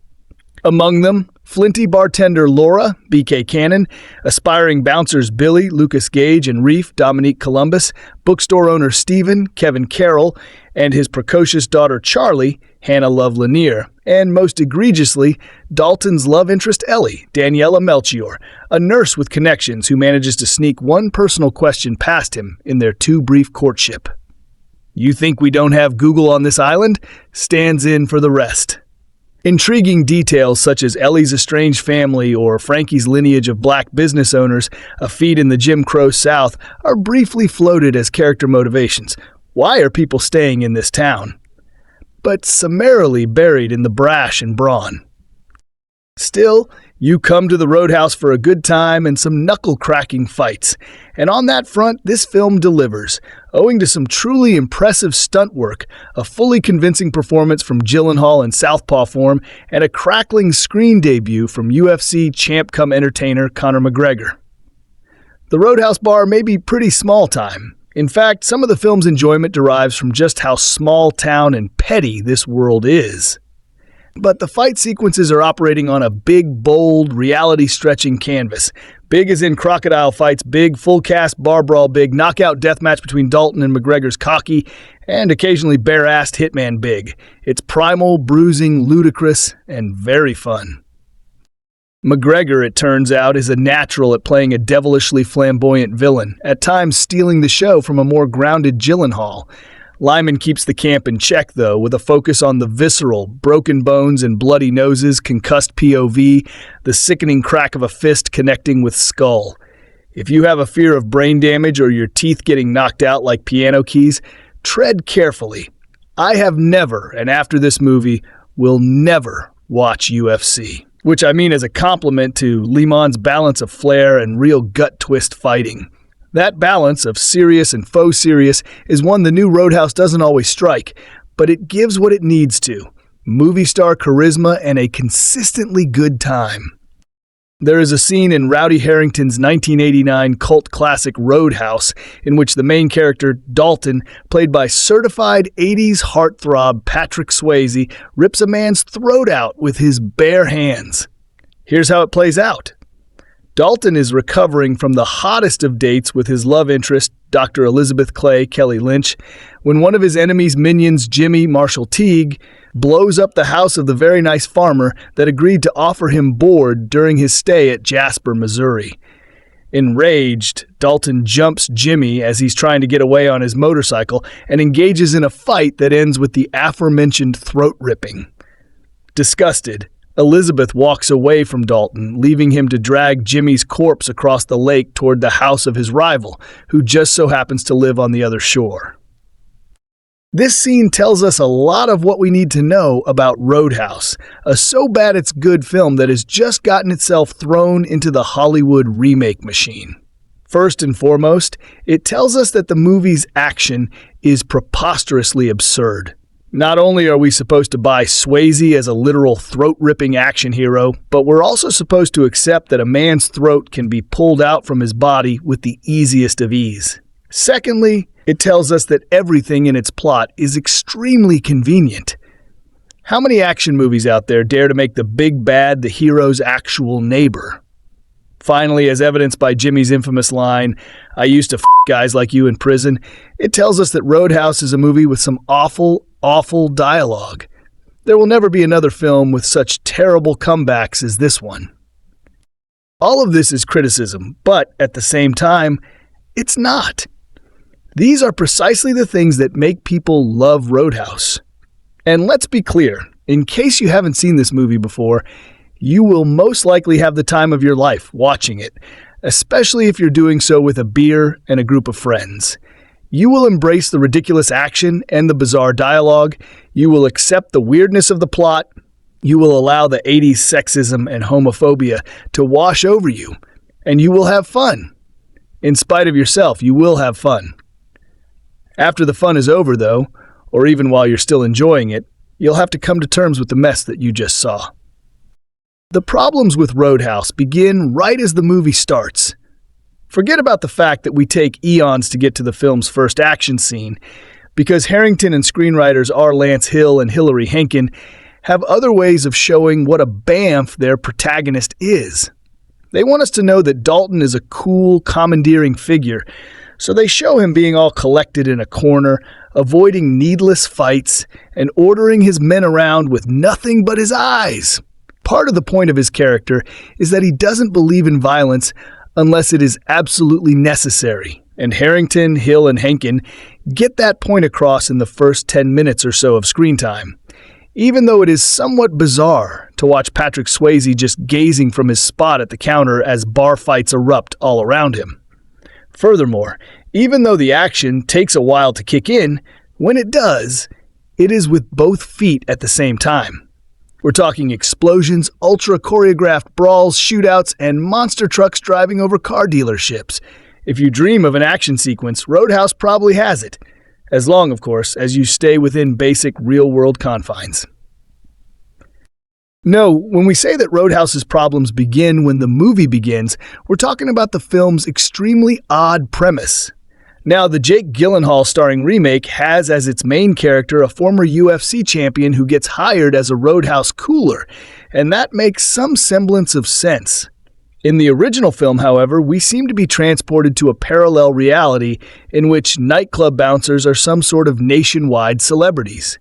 S1: Among them, flinty bartender Laura, B.K. Cannon, aspiring bouncers Billy, Lucas Gage, and Reef, Dominique Columbus, bookstore owner Stephen, Kevin Carroll, and his precocious daughter Charlie, Hannah Love Lanier, and most egregiously, Dalton's love interest Ellie, Daniela Melchior, a nurse with connections who manages to sneak one personal question past him in their too-brief courtship. You think we don't have Google on this island? Stands in for the rest. Intriguing details such as Ellie's estranged family or Frankie's lineage of black business owners, a feat in the Jim Crow South, are briefly floated as character motivations. Why are people staying in this town? But summarily buried in the brash and brawn. Still, you come to the Roadhouse for a good time and some knuckle-cracking fights. And on that front, this film delivers, owing to some truly impressive stunt work, a fully convincing performance from Gyllenhaal in southpaw form, and a crackling screen debut from UFC champ-cum-entertainer Conor McGregor. The Roadhouse bar may be pretty small time. In fact, some of the film's enjoyment derives from just how small town and petty this world is. But the fight sequences are operating on a big, bold, reality-stretching canvas. Big as in crocodile fights, big, full-cast bar brawl, big, knockout deathmatch between Dalton and McGregor's cocky, and occasionally bare-assed hitman big. It's primal, bruising, ludicrous, and very fun. McGregor, it turns out, is a natural at playing a devilishly flamboyant villain, at times stealing the show from a more grounded Gyllenhaal. Lyman keeps the camp in check, though, with a focus on the visceral, broken bones and bloody noses, concussed POV, the sickening crack of a fist connecting with skull. If you have a fear of brain damage or your teeth getting knocked out like piano keys, tread carefully. I have never, and after this movie, will never watch UFC. Which I mean as a compliment to Limon's balance of flair and real gut twist fighting. That balance of serious and faux serious is one the new Roadhouse doesn't always strike, but it gives what it needs to. Movie star charisma and a consistently good time. There is a scene in Rowdy Herrington's 1989 cult classic Roadhouse in which the main character, Dalton, played by certified 80s heartthrob Patrick Swayze, rips a man's throat out with his bare hands. Here's how it plays out. Dalton is recovering from the hottest of dates with his love interest, Dr. Elizabeth Clay, Kelly Lynch, when one of his enemy's minions, Jimmy Marshall Teague, blows up the house of the very nice farmer that agreed to offer him board during his stay at Jasper, Missouri. Enraged, Dalton jumps Jimmy as he's trying to get away on his motorcycle and engages in a fight that ends with the aforementioned throat ripping. Disgusted, Elizabeth walks away from Dalton, leaving him to drag Jimmy's corpse across the lake toward the house of his rival, who just so happens to live on the other shore. This scene tells us a lot of what we need to know about Roadhouse, a so-bad-it's-good film that has just gotten itself thrown into the Hollywood remake machine. First and foremost, it tells us that the movie's action is preposterously absurd. Not only are we supposed to buy Swayze as a literal throat-ripping action hero, but we're also supposed to accept that a man's throat can be pulled out from his body with the easiest of ease. Secondly, it tells us that everything in its plot is extremely convenient. How many action movies out there dare to make the big bad the hero's actual neighbor? Finally, as evidenced by Jimmy's infamous line, "I used to f*** guys like you in prison," it tells us that Roadhouse is a movie with some awful dialogue. There will never be another film with such terrible comebacks as this one. All of this is criticism, but at the same time, it's not. These are precisely the things that make people love Roadhouse. And let's be clear, in case you haven't seen this movie before, you will most likely have the time of your life watching it, especially if you're doing so with a beer and a group of friends. You will embrace the ridiculous action and the bizarre dialogue. You will accept the weirdness of the plot. You will allow the 80s sexism and homophobia to wash over you. And you will have fun. In spite of yourself, you will have fun. After the fun is over, though, or even while you're still enjoying it, you'll have to come to terms with the mess that you just saw. The problems with Roadhouse begin right as the movie starts. Forget about the fact that we take eons to get to the film's first action scene, because Herrington and screenwriters R. Lance Hill and Hilary Henkin have other ways of showing what a bamf their protagonist is. They want us to know that Dalton is a cool, commandeering figure, so they show him being all collected in a corner, avoiding needless fights, and ordering his men around with nothing but his eyes. Part of the point of his character is that he doesn't believe in violence unless it is absolutely necessary, and Herrington, Hill, and Henkin get that point across in the first 10 minutes or so of screen time, even though it is somewhat bizarre to watch Patrick Swayze just gazing from his spot at the counter as bar fights erupt all around him. Furthermore, even though the action takes a while to kick in, when it does, it is with both feet at the same time. We're talking explosions, ultra-choreographed brawls, shootouts, and monster trucks driving over car dealerships. If you dream of an action sequence, Roadhouse probably has it. As long, of course, as you stay within basic real-world confines. No, when we say that Roadhouse's problems begin when the movie begins, we're talking about the film's extremely odd premise. Now, the Jake Gyllenhaal starring remake has as its main character a former UFC champion who gets hired as a Roadhouse cooler, and that makes some semblance of sense. In the original film, however, we seem to be transported to a parallel reality in which nightclub bouncers are some sort of nationwide celebrities.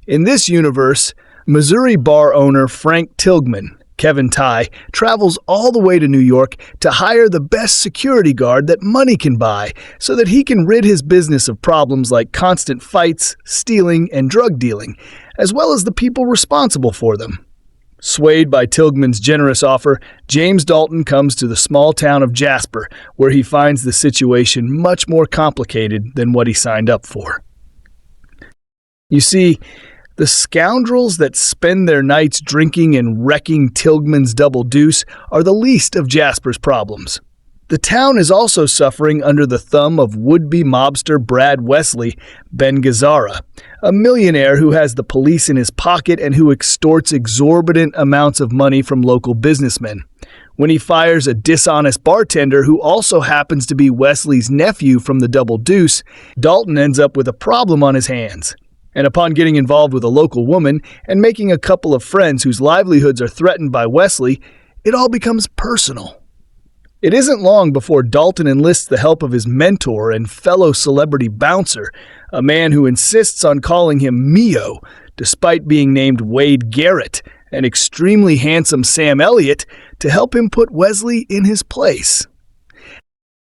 S1: In this universe, Missouri bar owner Frank Tilghman, Kevin Ty, travels all the way to New York to hire the best security guard that money can buy so that he can rid his business of problems like constant fights, stealing, and drug dealing, as well as the people responsible for them. Swayed by Tilghman's generous offer, James Dalton comes to the small town of Jasper, where he finds the situation much more complicated than what he signed up for. You see, the scoundrels that spend their nights drinking and wrecking Tilghman's Double Deuce are the least of Jasper's problems. The town is also suffering under the thumb of would-be mobster Brad Wesley, Ben Gazzara, a millionaire who has the police in his pocket and who extorts exorbitant amounts of money from local businessmen. When he fires a dishonest bartender who also happens to be Wesley's nephew from the Double Deuce, Dalton ends up with a problem on his hands. And upon getting involved with a local woman and making a couple of friends whose livelihoods are threatened by Wesley, it all becomes personal. It isn't long before Dalton enlists the help of his mentor and fellow celebrity bouncer, a man who insists on calling him Mio, despite being named Wade Garrett, an extremely handsome Sam Elliott, to help him put Wesley in his place.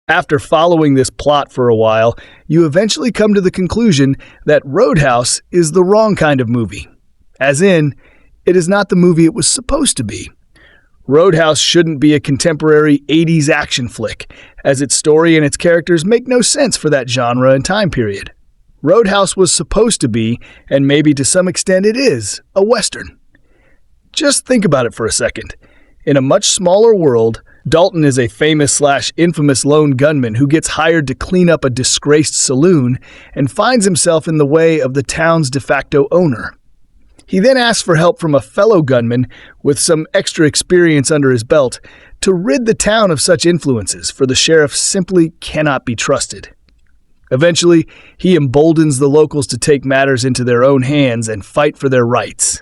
S1: After following this plot for a while, you eventually come to the conclusion that Roadhouse is the wrong kind of movie. As in, it is not the movie it was supposed to be. Roadhouse shouldn't be a contemporary 80s action flick, as its story and its characters make no sense for that genre and time period. Roadhouse was supposed to be, and maybe to some extent it is, a Western. Just think about it for a second. In a much smaller world, Dalton is a famous/infamous lone gunman who gets hired to clean up a disgraced saloon and finds himself in the way of the town's de facto owner. He then asks for help from a fellow gunman with some extra experience under his belt to rid the town of such influences, for the sheriff simply cannot be trusted. Eventually, he emboldens the locals to take matters into their own hands and fight for their rights.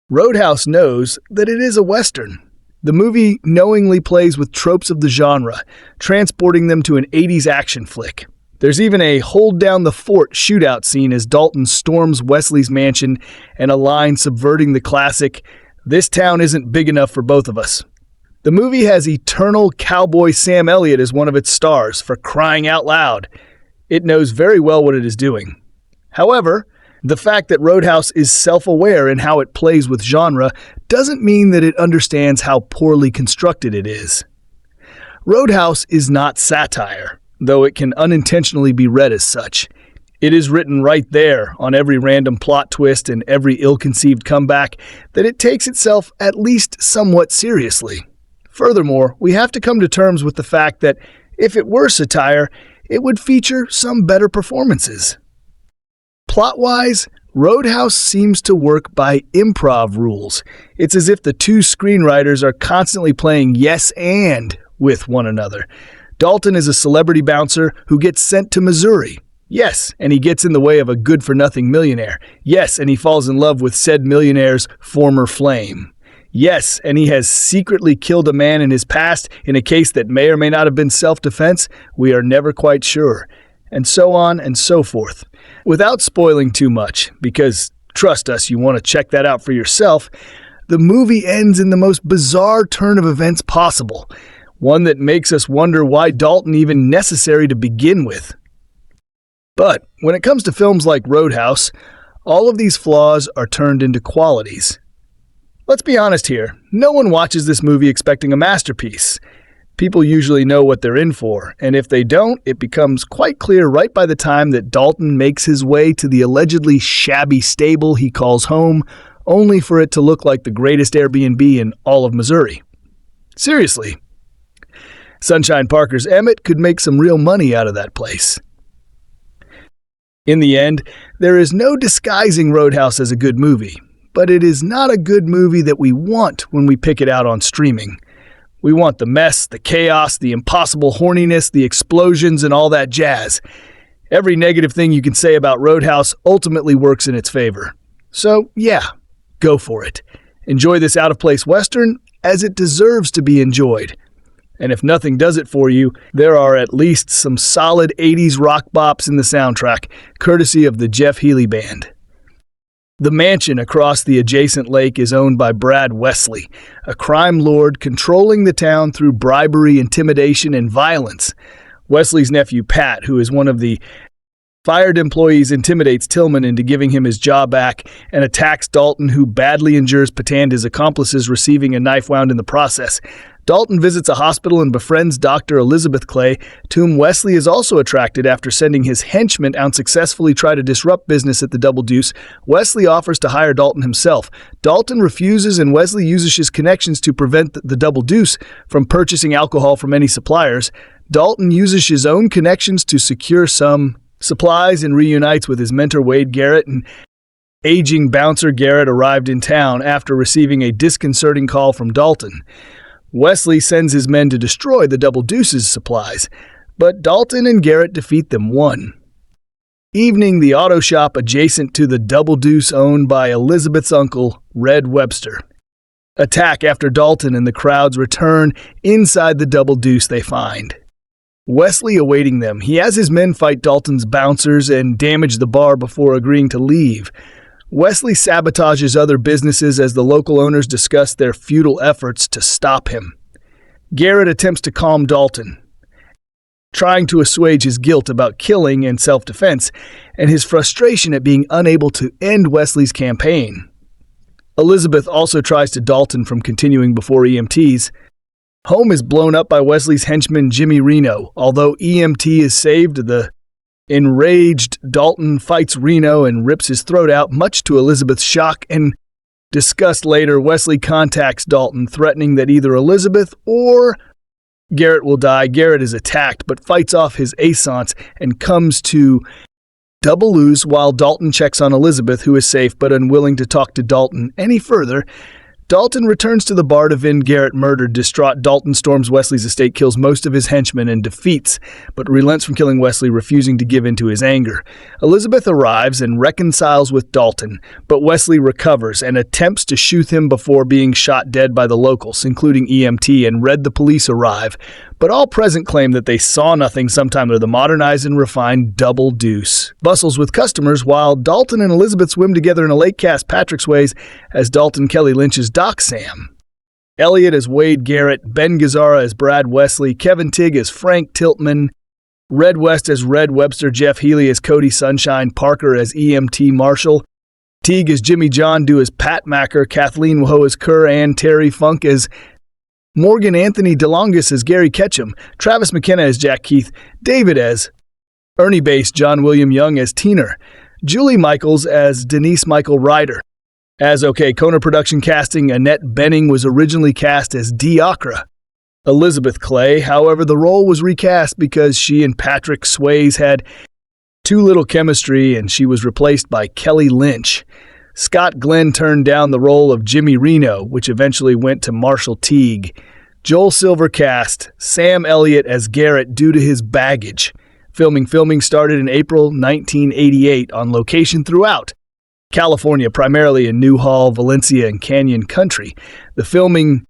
S1: Roadhouse knows that it is a Western. The movie knowingly plays with tropes of the genre, transporting them to an 80s action flick. There's even a hold-down-the-fort shootout scene as Dalton storms Wesley's mansion and a line subverting the classic, "This town isn't big enough for both of us." The movie has eternal cowboy Sam Elliott as one of its stars, for crying out loud. It knows very well what it is doing. However, the fact that Roadhouse is self-aware in how it plays with genre doesn't mean that it understands how poorly constructed it is. Roadhouse is not satire, though it can unintentionally be read as such. It is written right there on every random plot twist and every ill-conceived comeback that it takes itself at least somewhat seriously. Furthermore, we have to come to terms with the fact that if it were satire, it would feature some better performances. Plot-wise, Roadhouse seems to work by improv rules. It's as if the two screenwriters are constantly playing yes and with one another. Dalton is a celebrity bouncer who gets sent to Missouri. Yes, and he gets in the way of a good-for-nothing millionaire. Yes, and he falls in love with said millionaire's former flame. Yes, and he has secretly killed a man in his past in a case that may or may not have been self-defense. We are never quite sure. And so on and so forth. Without spoiling too much, because trust us, you want to check that out for yourself, the movie ends in the most bizarre turn of events possible. One that makes us wonder why Dalton even necessary to begin with. But when it comes to films like Roadhouse, all of these flaws are turned into qualities. Let's be honest here, no one watches this movie expecting a masterpiece. People usually know what they're in for, and if they don't, it becomes quite clear right by the time that Dalton makes his way to the allegedly shabby stable he calls home, only for it to look like the greatest Airbnb in all of Missouri. Seriously. Sunshine Parker's Emmett could make some real money out of that place. In the end, there is no disguising Roadhouse as a good movie, but it is not a good movie that we want when we pick it out on streaming. We want the mess, the chaos, the impossible horniness, the explosions, and all that jazz. Every negative thing you can say about Roadhouse ultimately works in its favor. So, yeah, go for it. Enjoy this out-of-place Western as it deserves to be enjoyed. And if nothing does it for you, there are at least some solid 80s rock bops in the soundtrack, courtesy of the Jeff Healey Band. The mansion across the adjacent lake is owned by Brad Wesley, a crime lord controlling the town through bribery, intimidation, and violence. Wesley's nephew Pat, who is one of the Fired employees intimidates Tillman into giving him his job back and attacks Dalton, who badly injures Patan, his accomplices, receiving a knife wound in the process. Dalton visits a hospital and befriends Dr. Elizabeth Clay, to whom Wesley is also attracted after sending his henchmen unsuccessfully try to disrupt business at the Double Deuce. Wesley offers to hire Dalton himself. Dalton refuses, and Wesley uses his connections to prevent the Double Deuce from purchasing alcohol from any suppliers. Dalton uses his own connections to secure some supplies and reunites with his mentor Wade Garrett, and aging bouncer Garrett arrived in town after receiving a disconcerting call from Dalton. Wesley sends his men to destroy the Double Deuce's supplies, but Dalton and Garrett defeat them one evening. The auto shop adjacent to the Double Deuce, owned by Elizabeth's uncle, Red Webster, attack after Dalton and the crowds return. Inside the Double Deuce they find Wesley awaiting them. He has his men fight Dalton's bouncers and damage the bar before agreeing to leave. Wesley sabotages other businesses as the local owners discuss their futile efforts to stop him. Garrett attempts to calm Dalton, trying to assuage his guilt about killing and self-defense, and his frustration at being unable to end Wesley's campaign. Elizabeth also tries to Dalton from continuing before EMTs. Home is blown up by Wesley's henchman Jimmy Reno. Although EMT is saved, the enraged Dalton fights Reno and rips his throat out, much to Elizabeth's shock and disgust. Later, Wesley contacts Dalton, threatening that either Elizabeth or Garrett will die. Garrett is attacked, but fights off his assaults and comes to double lose while Dalton checks on Elizabeth, who is safe but unwilling to talk to Dalton any further. Dalton returns to the bar to vend Garrett murdered. Distraught, Dalton storms Wesley's estate, kills most of his henchmen, and defeats, but relents from killing Wesley, refusing to give in to his anger. Elizabeth arrives and reconciles with Dalton, but Wesley recovers and attempts to shoot him before being shot dead by the locals, including EMT, and Red the police arrive. But all present claim that they saw nothing sometime or the modernized and refined Double Deuce bustles with customers, while Dalton and Elizabeth swim together in a lake cast Patrick Swayze as Dalton Kelly Lynch's Doc Sam. Elliott as Wade Garrett, Ben Gazzara as Brad Wesley, Kevin Tigg as Frank Tiltman, Red West as Red Webster, Jeff Healy as Cody Sunshine, Parker as EMT Marshall, Teague as Jimmy John Doe as Pat Macker, Kathleen Ho as Kerr, and Terry Funk as Morgan Anthony DeLongis as Gary Ketchum, Travis McKenna as Jack Keith, David as Ernie Bass, John William Young as Teener, Julie Michaels as Denise Michael Ryder. As OK Kona production casting, Annette Bening was originally cast as Diacra. Elizabeth Clay, however, the role was recast because she and Patrick Swayze had too little chemistry, and she was replaced by Kelly Lynch. Scott Glenn turned down the role of Jimmy Reno, which eventually went to Marshall Teague. Joel Silver cast Sam Elliott as Garrett due to his baggage. Filming started in April 1988 on location throughout California, primarily in Newhall, Valencia, and Canyon Country. The filming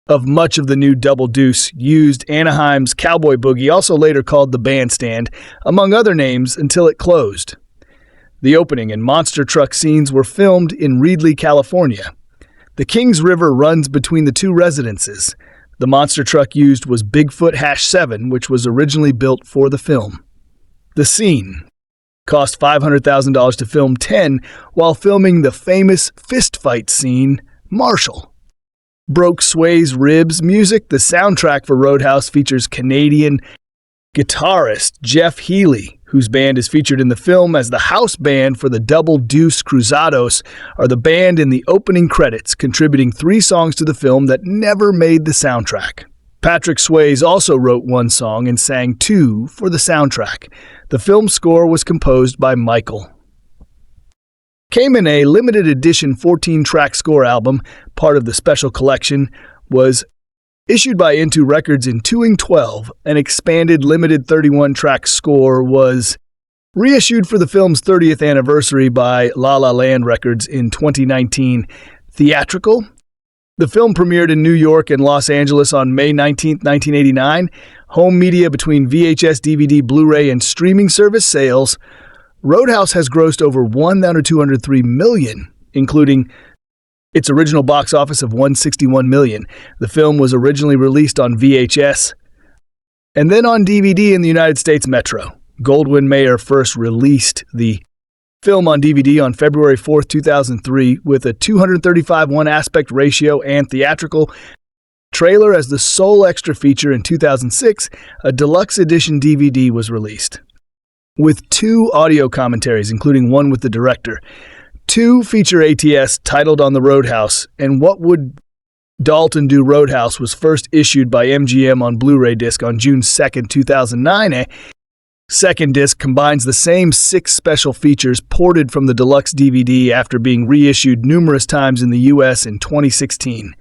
S1: of much of the new Double Deuce used Anaheim's Cowboy Boogie, also later called the Bandstand, among other names, until it closed. The opening and monster truck scenes were filmed in Reedley, California. The Kings River runs between the two residences. The monster truck used was Bigfoot -7, which was originally built for the film. The scene cost $500,000 to film 10, while filming the famous fistfight scene, Marshall broke Swayze ribs. Music, the soundtrack for Roadhouse features Canadian guitarist Jeff Healy, whose band is featured in the film as the house band for the Double Deuce Cruzados, are the band in the opening credits, contributing 3 songs to the film that never made the soundtrack. Patrick Swayze also wrote 1 song and sang 2 for the soundtrack. The film score was composed by Michael. Came in a limited edition 14-track score album, part of the special collection, was issued by Into Records in 2-12, an expanded limited 31-track score was reissued for the film's 30th anniversary by La La Land Records in 2019. Theatrical. The film premiered in New York and Los Angeles on May 19, 1989. Home media between VHS, DVD, Blu-ray, and streaming service sales. Roadhouse has grossed over $1,203 million, including its original box office of $161 million. The film was originally released on VHS and then on DVD in the United States Metro. Goldwyn Mayer first released the film on DVD on February 4th, 2003, with a 235:1 aspect ratio and theatrical trailer as the sole extra feature. In 2006, a deluxe edition DVD was released with 2 audio commentaries, including one with the director. 2 feature ATS titled On the Roadhouse, and What Would Dalton Do Roadhouse was first issued by MGM on Blu-ray disc on June 2nd, 2009. A second disc combines the same 6 special features ported from the deluxe DVD after being reissued numerous times in the US in 2016.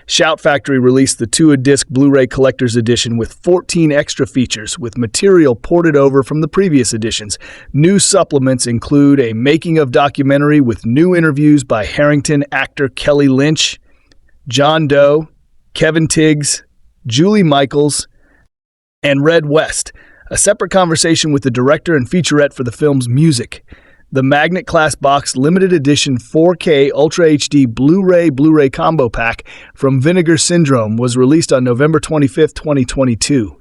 S1: Shout Factory released the 2-disc Blu-ray Collector's Edition with 14 extra features, with material ported over from the previous editions. New supplements include a making-of documentary with new interviews by Herrington actor Kelly Lynch, John Doe, Kevin Tiggs, Julie Michaels, and Red West, a separate conversation with the director and featurette for the film's music. The Magnet Class Box Limited Edition 4K Ultra HD Blu-ray Combo Pack from Vinegar Syndrome was released on November 25, 2022.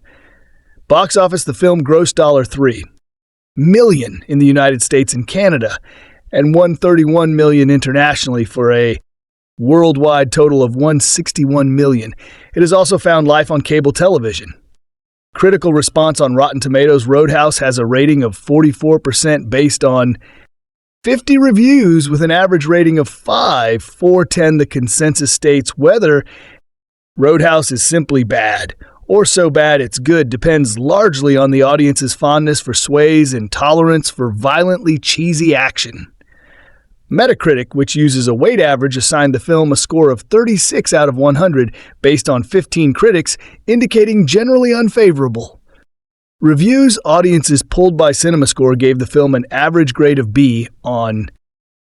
S1: Box office, the film grossed $3 million in the United States and Canada and $131 million internationally for a worldwide total of $161 million. It has also found life on cable television. Critical response on Rotten Tomatoes: Roadhouse has a rating of 44% based on 50 reviews with an average rating of 5. 410 the consensus states whether Roadhouse is simply bad or so bad it's good depends largely on the audience's fondness for Swayze and tolerance for violently cheesy action. Metacritic, which uses a weight average, assigned the film a score of 36 out of 100 based on 15 critics, indicating generally unfavorable. Reviews audiences pulled by CinemaScore gave the film an average grade of B on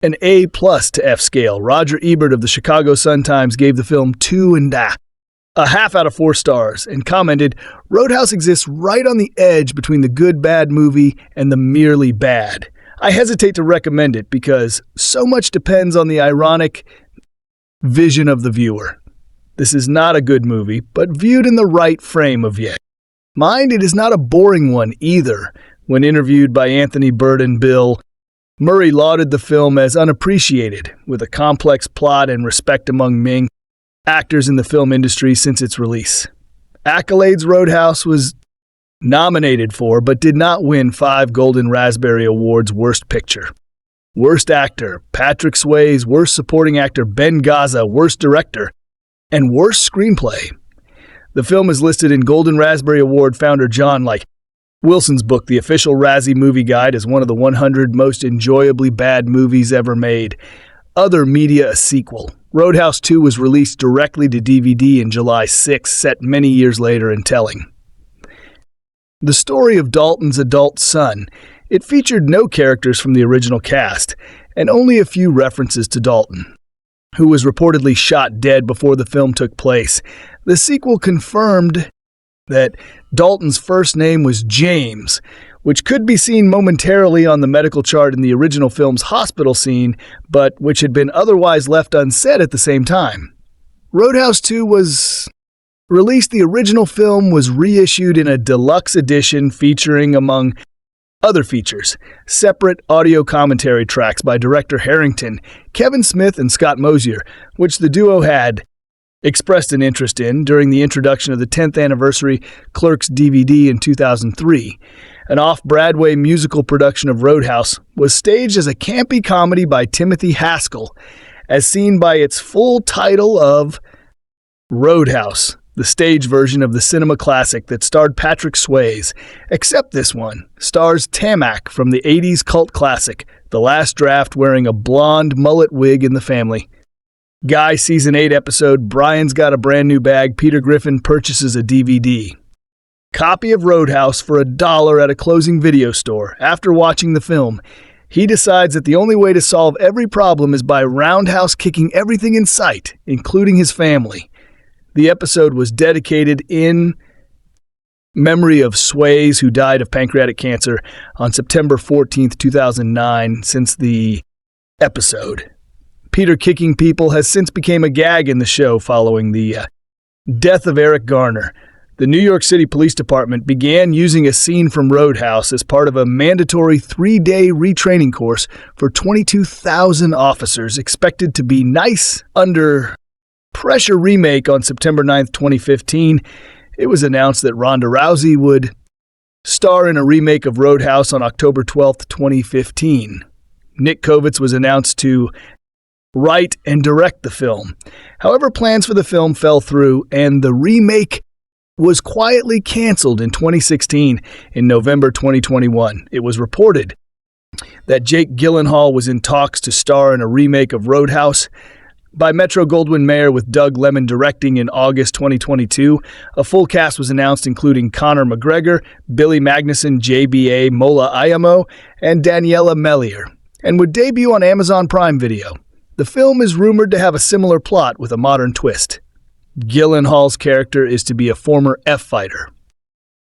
S1: an A+ to F scale. Roger Ebert of the Chicago Sun-Times gave the film 2.5 out of 4 stars and commented, "Roadhouse exists right on the edge between the good-bad movie and the merely bad. I hesitate to recommend it because so much depends on the ironic vision of the viewer. This is not a good movie, but viewed in the right frame of mind, it is not a boring one either." When interviewed by Anthony Burden, Bill Murray lauded the film as unappreciated, with a complex plot and respect among Ming actors in the film industry since its release. Accolades: Roadhouse was nominated for, but did not win 5 Golden Raspberry Awards: Worst Picture, Worst Actor, Patrick Swayze, Worst Supporting Actor, Ben Gazzara, Worst Director, and Worst Screenplay. The film is listed in Golden Raspberry Award founder John Wilson's book, The Official Razzie Movie Guide, as one of the 100 most enjoyably bad movies ever made. Other media: a sequel. Roadhouse 2 was released directly to DVD in July 6, set many years later and telling. The story of Dalton's adult son. It featured no characters from the original cast, and only a few references to Dalton, who was reportedly shot dead before the film took place. The sequel confirmed that Dalton's first name was James, which could be seen momentarily on the medical chart in the original film's hospital scene, but which had been otherwise left unsaid at the same time. Roadhouse 2 was released. The original film was reissued in a deluxe edition featuring, among other features, separate audio commentary tracks by director Herrington, Kevin Smith, and Scott Mosier, which the duo had expressed an interest in during the introduction of the 10th anniversary Clerks DVD in 2003. An off-Broadway musical production of Roadhouse was staged as a campy comedy by Timothy Haskell, as seen by its full title of Roadhouse, the stage version of the cinema classic that starred Patrick Swayze, except this one stars Tamak from the 80s cult classic, The Last Draft, wearing a blonde mullet wig in the family. Guy Season 8 episode, Brian's Got a Brand New Bag, Peter Griffin purchases a DVD. Copy of Roadhouse for $1 at a closing video store. After watching the film, he decides that the only way to solve every problem is by roundhouse kicking everything in sight, including his family. The episode was dedicated in memory of Swayze, who died of pancreatic cancer on September 14th, 2009. Since the episode, Peter kicking people has since become a gag in the show following the death of Eric Garner. The New York City Police Department began using a scene from Roadhouse as part of a mandatory 3-day retraining course for 22,000 officers expected to be nice under pressure. Remake on September 9th, 2015. It was announced that Ronda Rousey would star in a remake of Roadhouse on October 12th, 2015. Nick Kovitz was announced to write and direct the film. However, plans for the film fell through, and the remake was quietly canceled in 2016. In November 2021, it was reported that Jake Gyllenhaal was in talks to star in a remake of Roadhouse by Metro-Goldwyn-Mayer, with Doug Lemon directing in August 2022. A full cast was announced, including Conor McGregor, Billy Magnuson, JBA Mola Ayamo, and Daniela Melier, and would debut on Amazon Prime Video. The film is rumored to have a similar plot with a modern twist. Gyllenhaal's character is to be a former F-fighter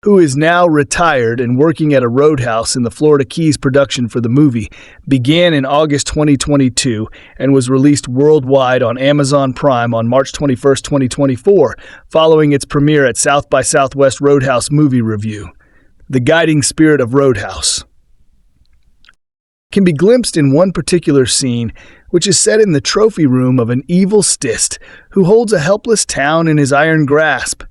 S1: who is now retired and working at a roadhouse in the Florida Keys. Production for the movie began in August 2022 and was released worldwide on Amazon Prime on March 21, 2024, following its premiere at South by Southwest Roadhouse Movie Review. The guiding spirit of Roadhouse can be glimpsed in one particular scene, which is set in the trophy room of an evil statist who holds a helpless town in his iron grasp.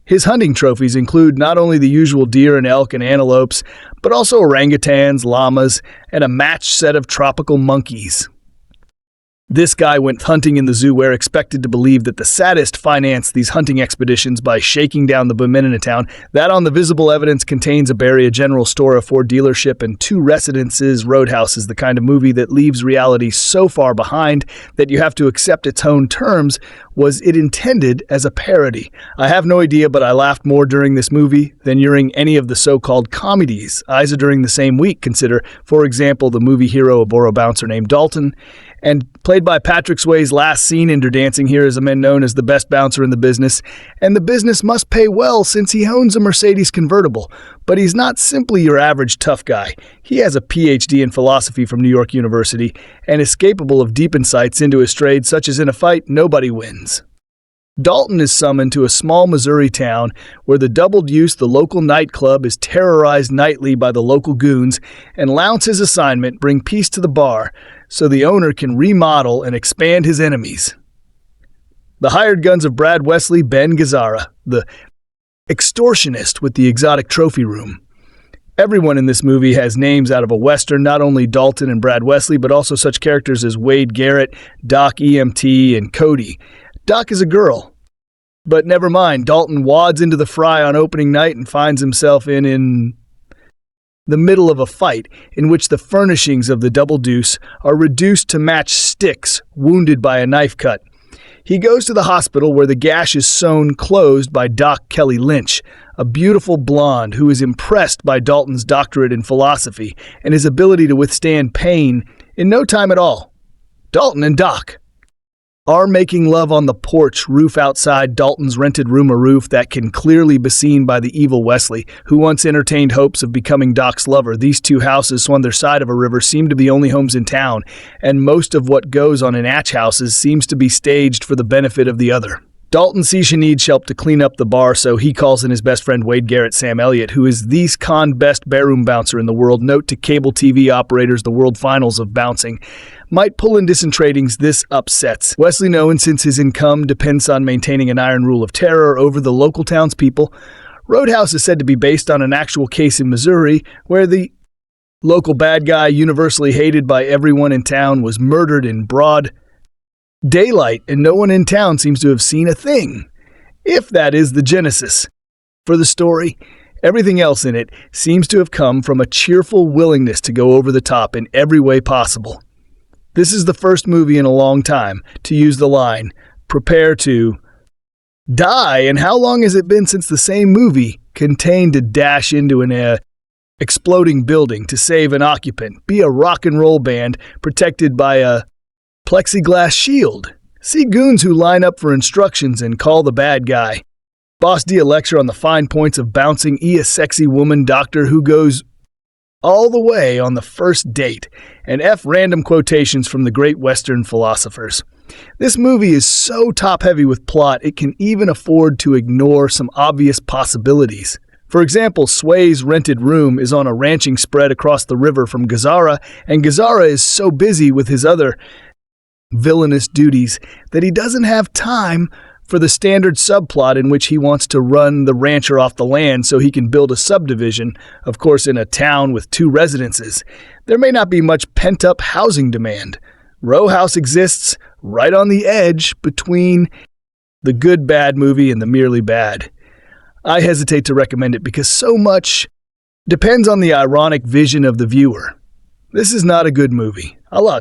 S1: His hunting trophies include not only the usual deer and elk and antelopes, but also orangutans, llamas, and a matched set of tropical monkeys. This guy went hunting in the zoo, where expected to believe that the sadist financed these hunting expeditions by shaking down the boom in a town. That on the visible evidence contains a Barry, a general store, a Ford dealership, and 2 residences. Roadhouse is the kind of movie that leaves reality so far behind that you have to accept its own terms. Was it intended as a parody? I have no idea, but I laughed more during this movie than during any of the so-called comedies Isa during the same week. Consider, for example, the movie hero, a Boro bouncer named Dalton, and played by Patrick Swayze, last seen in Dancing here is a man known as the best bouncer in the business, and the business must pay well since he owns a Mercedes convertible. But he's not simply your average tough guy. He has a PhD in philosophy from New York University and is capable of deep insights into his trade, such as in a fight, nobody wins. Dalton is summoned to a small Missouri town where the Double Deuce, the local nightclub, is terrorized nightly by the local goons, and Lounce's his assignment, bring peace to the bar so the owner can remodel and expand his enemies. The hired guns of Brad Wesley, Ben Gazzara, the extortionist with the exotic trophy room. Everyone in this movie has names out of a Western, not only Dalton and Brad Wesley, but also such characters as Wade Garrett, Doc EMT, and Cody. Doc is a girl. But never mind, Dalton wads into the fry on opening night and finds himself in the middle of a fight in which the furnishings of the Double Deuce are reduced to match sticks, wounded by a knife cut. He goes to the hospital where the gash is sewn closed by Doc Kelly Lynch, a beautiful blonde who is impressed by Dalton's doctorate in philosophy and his ability to withstand pain in no time at all. Dalton and Doc are making love on the porch roof outside Dalton's rented room, a roof that can clearly be seen by the evil Wesley, who once entertained hopes of becoming Doc's lover. These 2 houses on their side of a river seem to be the only homes in town, and most of what goes on in Atch houses seems to be staged for the benefit of the other. Dalton sees she needs help to clean up the bar, so he calls in his best friend Wade Garrett, Sam Elliott, who is the best barroom bouncer in the world. Note to cable TV operators, the world finals of bouncing might pull in decent ratings. This upsets Wesley, knowing since his income depends on maintaining an iron rule of terror over the local townspeople. Roadhouse is said to be based on an actual case in Missouri where the local bad guy, universally hated by everyone in town, was murdered in broad daylight, and no one in town seems to have seen a thing. If that is the genesis for the story, everything else in it seems to have come from a cheerful willingness to go over the top in every way possible. This is the first movie in a long time to use the line, "Prepare to die," and how long has it been since the same movie contained to dash into an exploding building to save an occupant, be a rock and roll band protected by a plexiglass shield, see goons who line up for instructions and call the bad guy, Boss D a lecture on the fine points of bouncing, E a sexy woman doctor who goes all the way on the first date, and F random quotations from the great Western philosophers. This movie is so top-heavy with plot, it can even afford to ignore some obvious possibilities. For example, Swayze's rented room is on a ranching spread across the river from Gazzara, and Gazzara is so busy with his other villainous duties that he doesn't have time for the standard subplot in which he wants to run the rancher off the land so he can build a subdivision, of course in a town with 2 residences. There may not be much pent-up housing demand. Row House exists right on the edge between the good bad movie and the merely bad. I hesitate to recommend it because so much depends on the ironic vision of the viewer. This is not a good movie. I'll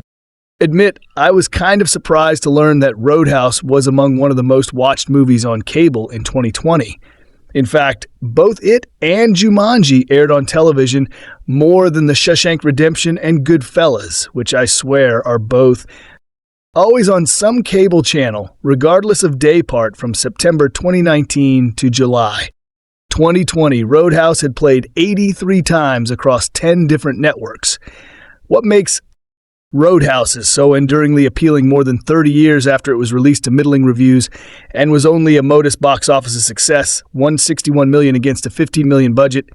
S1: admit, I was kind of surprised to learn that Roadhouse was among one of the most watched movies on cable in 2020. In fact, both it and Jumanji aired on television more than The Shawshank Redemption and Goodfellas, which I swear are both always on some cable channel, regardless of day part from September 2019 to July 2020. Roadhouse had played 83 times across 10 different networks. What makes Roadhouse is so enduringly appealing more than 30 years after it was released to middling reviews and was only a modest box office success, $161 million against a $15 million budget.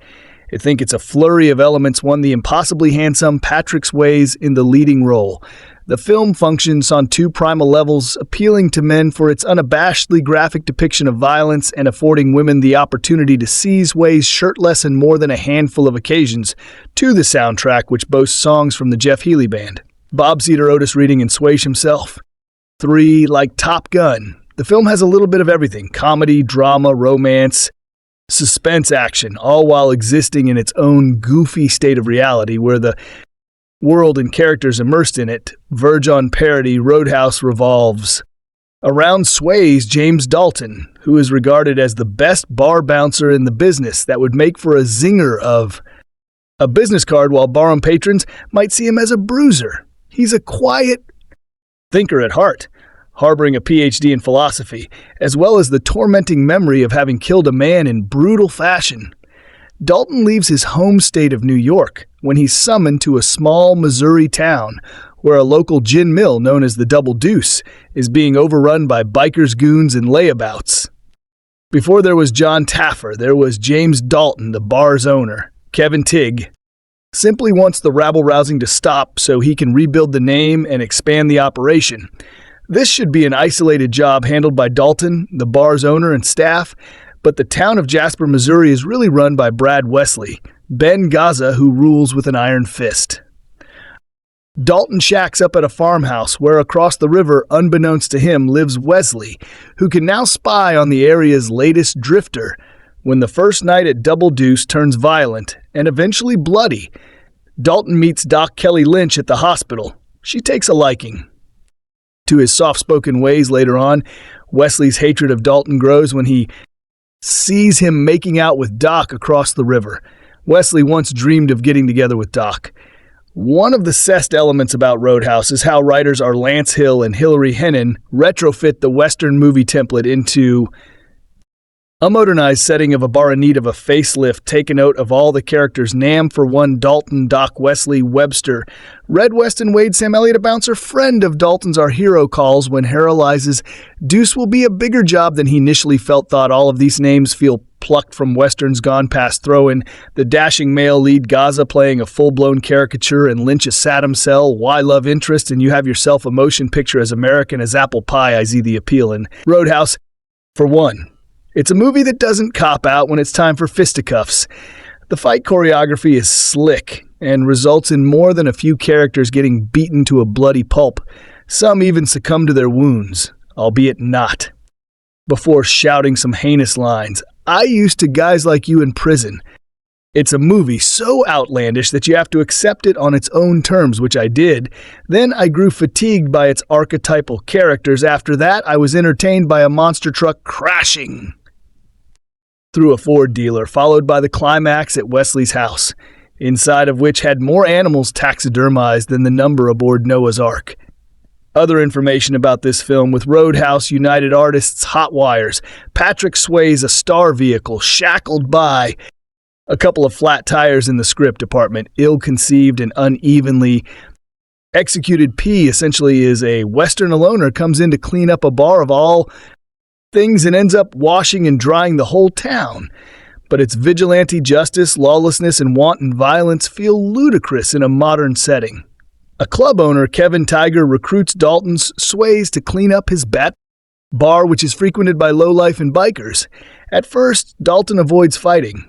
S1: I think it's a flurry of elements, one the impossibly handsome Patrick Swayze in the leading role. The film functions on 2 primal levels, appealing to men for its unabashedly graphic depiction of violence and affording women the opportunity to see Swayze shirtless on more than a handful of occasions, to the soundtrack which boasts songs from the Jeff Healey Band, Bob Cedar Otis reading and Swayze himself. 3, like Top Gun. The film has a little bit of everything: comedy, drama, romance, suspense, action, all while existing in its own goofy state of reality where the world and characters immersed in it verge on parody. Roadhouse revolves around Swayze James Dalton, who is regarded as the best bar bouncer in the business that would make for a zinger of a business card, while barroom patrons might see him as a bruiser. He's a quiet thinker at heart, harboring a PhD in philosophy, as well as the tormenting memory of having killed a man in brutal fashion. Dalton leaves his home state of New York when he's summoned to a small Missouri town where a local gin mill known as the Double Deuce is being overrun by bikers, goons, and layabouts. Before there was John Taffer, there was James Dalton, the bar's owner. Kevin Tigg simply wants the rabble-rousing to stop so he can rebuild the name and expand the operation. This should be an isolated job handled by Dalton, the bar's owner, and staff, but the town of Jasper, Missouri is really run by Brad Wesley, Ben Gaza, who rules with an iron fist. Dalton shacks up at a farmhouse where across the river, unbeknownst to him, lives Wesley, who can now spy on the area's latest drifter. When the first night at Double Deuce turns violent and eventually bloody, Dalton meets Doc Kelly Lynch at the hospital. She takes a liking to his soft-spoken ways later on. Wesley's hatred of Dalton grows when he sees him making out with Doc across the river. Wesley once dreamed of getting together with Doc. One of the cessed elements about Roadhouse is how writers are Lance Hill and Hilary Hennon retrofit the Western movie template into a modernized setting of a bar in need of a facelift. Take a note of all the characters: Nam for one, Dalton, Doc, Wesley, Webster, Red West, and Wade. Sam Elliott, a bouncer friend of Dalton's, our hero, calls when Hera realizes Deuce will be a bigger job than he initially thought. All of these names feel plucked from westerns gone past. Throw in the dashing male lead Gaza playing a full-blown caricature and Lynch a Saddam Cell, why love interest, and you have yourself a motion picture as American as apple pie. I see the appeal in Roadhouse. For one, it's a movie that doesn't cop out when it's time for fisticuffs. The fight choreography is slick and results in more than a few characters getting beaten to a bloody pulp. Some even succumb to their wounds, albeit not, before shouting some heinous lines. I used to guys like you in prison. It's a movie so outlandish that you have to accept it on its own terms, which I did. Then I grew fatigued by its archetypal characters. After that, I was entertained by a monster truck crashing through a Ford dealer, followed by the climax at Wesley's house, inside of which had more animals taxidermized than the number aboard Noah's Ark. Other information about this film: with Roadhouse United Artists hot wires, Patrick Swayze a star vehicle shackled by a couple of flat tires in the script department, ill-conceived and unevenly Executed P essentially is a Western loner comes in to clean up a bar of all things and ends up washing and drying the whole town. But its vigilante justice, lawlessness, and wanton violence feel ludicrous in a modern setting. A club owner, Kevin Tiger, recruits Dalton's Swayze to clean up his bat bar, which is frequented by lowlife and bikers. At first, Dalton avoids fighting,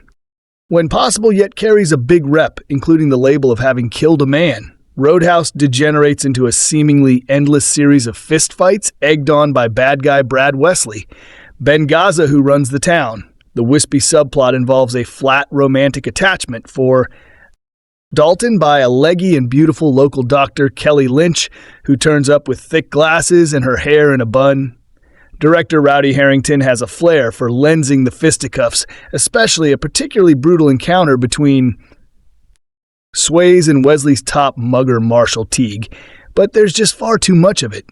S1: when possible, yet carries a big rep, including the label of having killed a man. Roadhouse degenerates into a seemingly endless series of fistfights, egged on by bad guy Brad Wesley, Ben Gazzara, who runs the town. The wispy subplot involves a flat romantic attachment for Dalton by a leggy and beautiful local doctor, Kelly Lynch, who turns up with thick glasses and her hair in a bun. Director Rowdy Herrington has a flair for lensing the fisticuffs, especially a particularly brutal encounter between Swayze and Wesley's top mugger, Marshall Teague, but there's just far too much of it.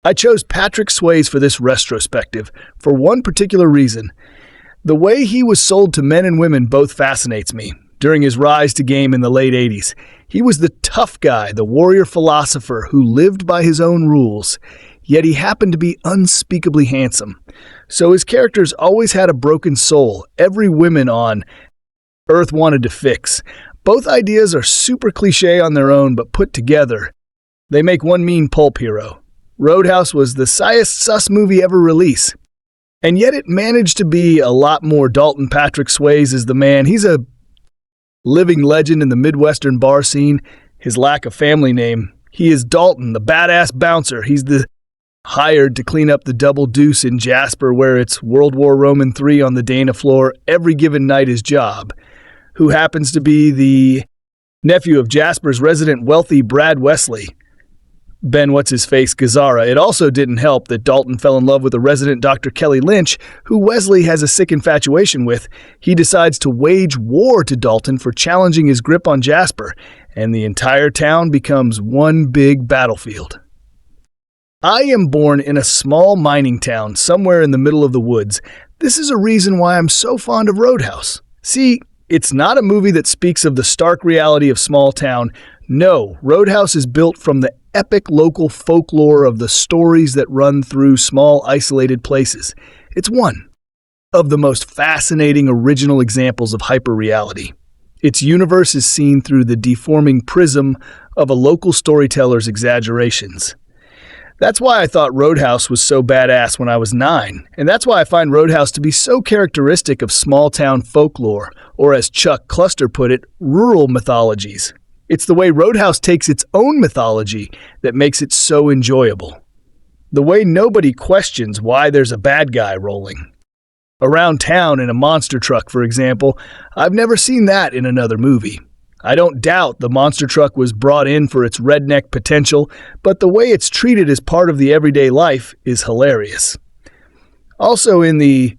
S1: I chose Patrick Swayze for this retrospective for one particular reason. The way he was sold to men and women both fascinates me. During his rise to game in the late 80s, he was the tough guy, the warrior philosopher who lived by his own rules, yet he happened to be unspeakably handsome. So his characters always had a broken soul every woman on Earth wanted to fix. Both ideas are super cliche on their own, but put together, they make one mean pulp hero. Roadhouse was the siest sus movie ever released, and yet it managed to be a lot more. Dalton Patrick Swayze is the man. He's a living legend in the Midwestern bar scene. His lack of family name. He is Dalton, the badass bouncer. He's the hired to clean up the Double Deuce in Jasper, where it's World War Roman III on the Dana floor every given night his job, who happens to be the nephew of Jasper's resident wealthy Brad Wesley. Ben What's-His-Face Gazzara. It also didn't help that Dalton fell in love with a resident Dr. Kelly Lynch, who Wesley has a sick infatuation with. He decides to wage war to Dalton for challenging his grip on Jasper, and the entire town becomes one big battlefield. I am born in a small mining town somewhere in the middle of the woods. This is a reason why I'm so fond of Roadhouse. See, it's not a movie that speaks of the stark reality of small town. No, Roadhouse is built from the epic local folklore of the stories that run through small isolated places. It's one of the most fascinating original examples of hyperreality. Its universe is seen through the deforming prism of a local storyteller's exaggerations. That's why I thought Roadhouse was so badass when I was 9, and that's why I find Roadhouse to be so characteristic of small-town folklore, or as Chuck Cluster put it, rural mythologies. It's the way Roadhouse takes its own mythology that makes it so enjoyable. The way nobody questions why there's a bad guy rolling around town in a monster truck, for example. I've never seen that in another movie. I don't doubt the monster truck was brought in for its redneck potential, but the way it's treated as part of the everyday life is hilarious. Also in the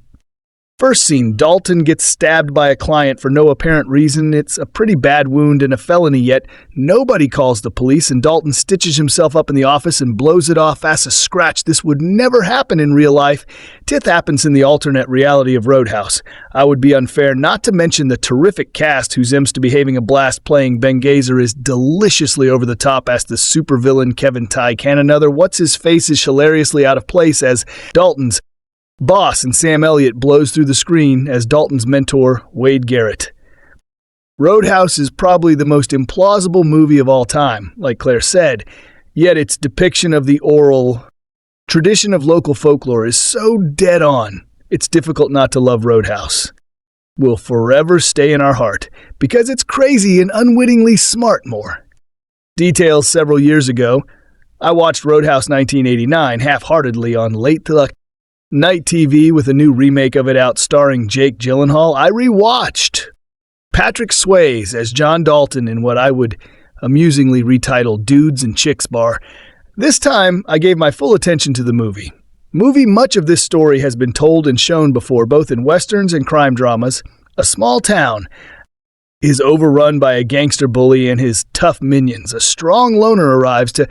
S1: first scene, Dalton gets stabbed by a client for no apparent reason. It's a pretty bad wound and a felony, yet nobody calls the police, and Dalton stitches himself up in the office and blows it off as a scratch. This would never happen in real life. Tith happens in the alternate reality of Roadhouse. I would be unfair not to mention the terrific cast who seems to be having a blast playing. Ben Gazzara is deliciously over the top as the supervillain Kevin Tiger, and another What's-His-Face is hilariously out of place as Dalton's boss, and Sam Elliott blows through the screen as Dalton's mentor, Wade Garrett. Roadhouse is probably the most implausible movie of all time, like Claire said, yet its depiction of the oral tradition of local folklore is so dead on, it's difficult not to love Roadhouse. Will forever stay in our heart, because it's crazy and unwittingly smart more. Details several years ago, I watched Roadhouse 1989 half-heartedly on late night TV with a new remake of it out starring Jake Gyllenhaal. I rewatched Patrick Swayze as John Dalton in what I would amusingly retitle Dudes and Chicks Bar. This time, I gave my full attention to the movie. Much of this story has been told and shown before, both in westerns and crime dramas. A small town is overrun by a gangster bully and his tough minions. A strong loner arrives to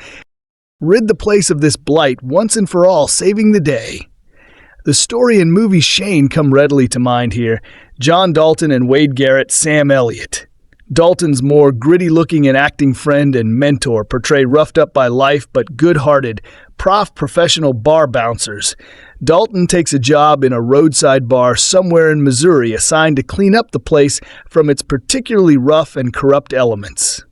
S1: rid the place of this blight once and for all, saving the day. The story and movie Shane come readily to mind here. John Dalton and Wade Garrett, Sam Elliott. Dalton's more gritty-looking and acting friend and mentor portray roughed up by life but good-hearted, professional bar bouncers. Dalton takes a job in a roadside bar somewhere in Missouri assigned to clean up the place from its particularly rough and corrupt elements.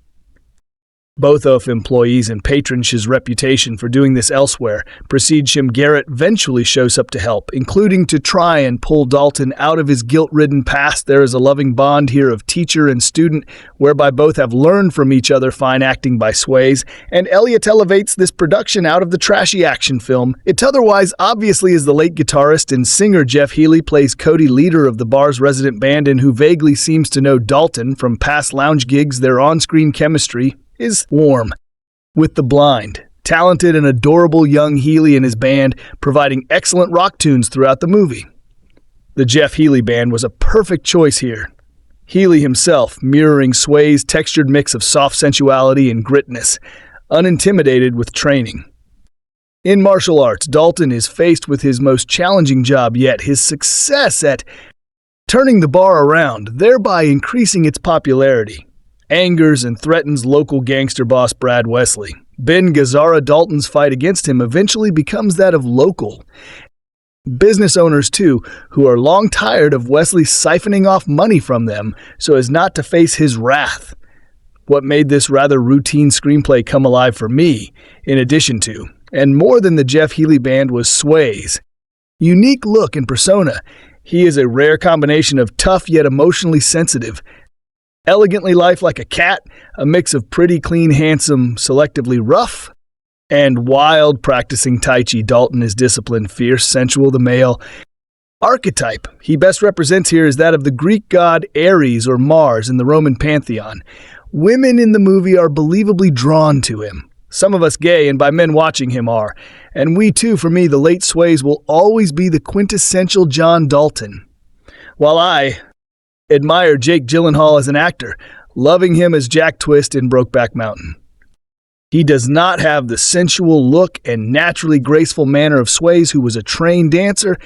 S1: Both of employees and patrons his reputation for doing this elsewhere. Jim Garrett eventually shows up to help, including to try and pull Dalton out of his guilt-ridden past. There is a loving bond here of teacher and student, whereby both have learned from each other, fine acting by Swayze, and Elliott elevates this production out of the trashy action film. It otherwise obviously is the late guitarist and singer Jeff Healey plays Cody, leader of the bar's resident band and who vaguely seems to know Dalton from past lounge gigs. Their on-screen chemistry is warm. With the blind, talented and adorable young Healey and his band providing excellent rock tunes throughout the movie. The Jeff Healey band was a perfect choice here. Healey himself mirroring Swayze's textured mix of soft sensuality and gritness, unintimidated with training. In martial arts, Dalton is faced with his most challenging job yet, his success at turning the bar around, thereby increasing its popularity. Angers and threatens local gangster boss Brad Wesley. Ben Gazzara Dalton's fight against him eventually becomes that of local business owners too, who are long tired of Wesley siphoning off money from them so as not to face his wrath. What made this rather routine screenplay come alive for me, in addition to, and more than the Jeff Healey band, was Swayze. Unique look and persona. He is a rare combination of tough yet emotionally sensitive, elegantly life like a cat, a mix of pretty, clean, handsome, selectively rough, and wild, practicing Tai Chi. Dalton is disciplined, fierce, sensual, the male archetype he best represents here is that of the Greek god Ares or Mars in the Roman pantheon. Women in the movie are believably drawn to him. Some of us gay, and by men watching him, are. And we too, for me, the late Swayze will always be the quintessential John Dalton. While I admire Jake Gyllenhaal as an actor, loving him as Jack Twist in Brokeback Mountain. He does not have the sensual look and naturally graceful manner of Swayze, who was a trained dancer.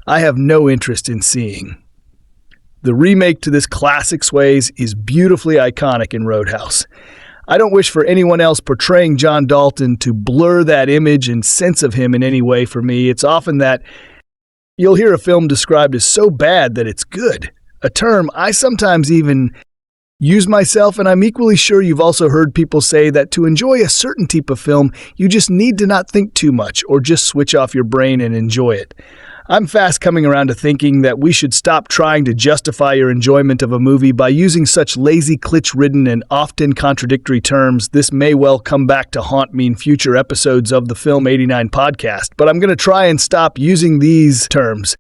S1: I have no interest in seeing. The remake to this classic Swayze is beautifully iconic in Roadhouse. I don't wish for anyone else portraying John Dalton to blur that image and sense of him in any way for me. It's often that you'll hear a film described as so bad that it's good. A term I sometimes even use myself, and I'm equally sure you've also heard people say that to enjoy a certain type of film, you just need to not think too much or just switch off your brain and enjoy it. I'm fast coming around to thinking that we should stop trying to justify your enjoyment of a movie by using such lazy, glitch-ridden, and often contradictory terms. This may well come back to haunt me in future episodes of the Film 89 podcast, but I'm going to try and stop using these terms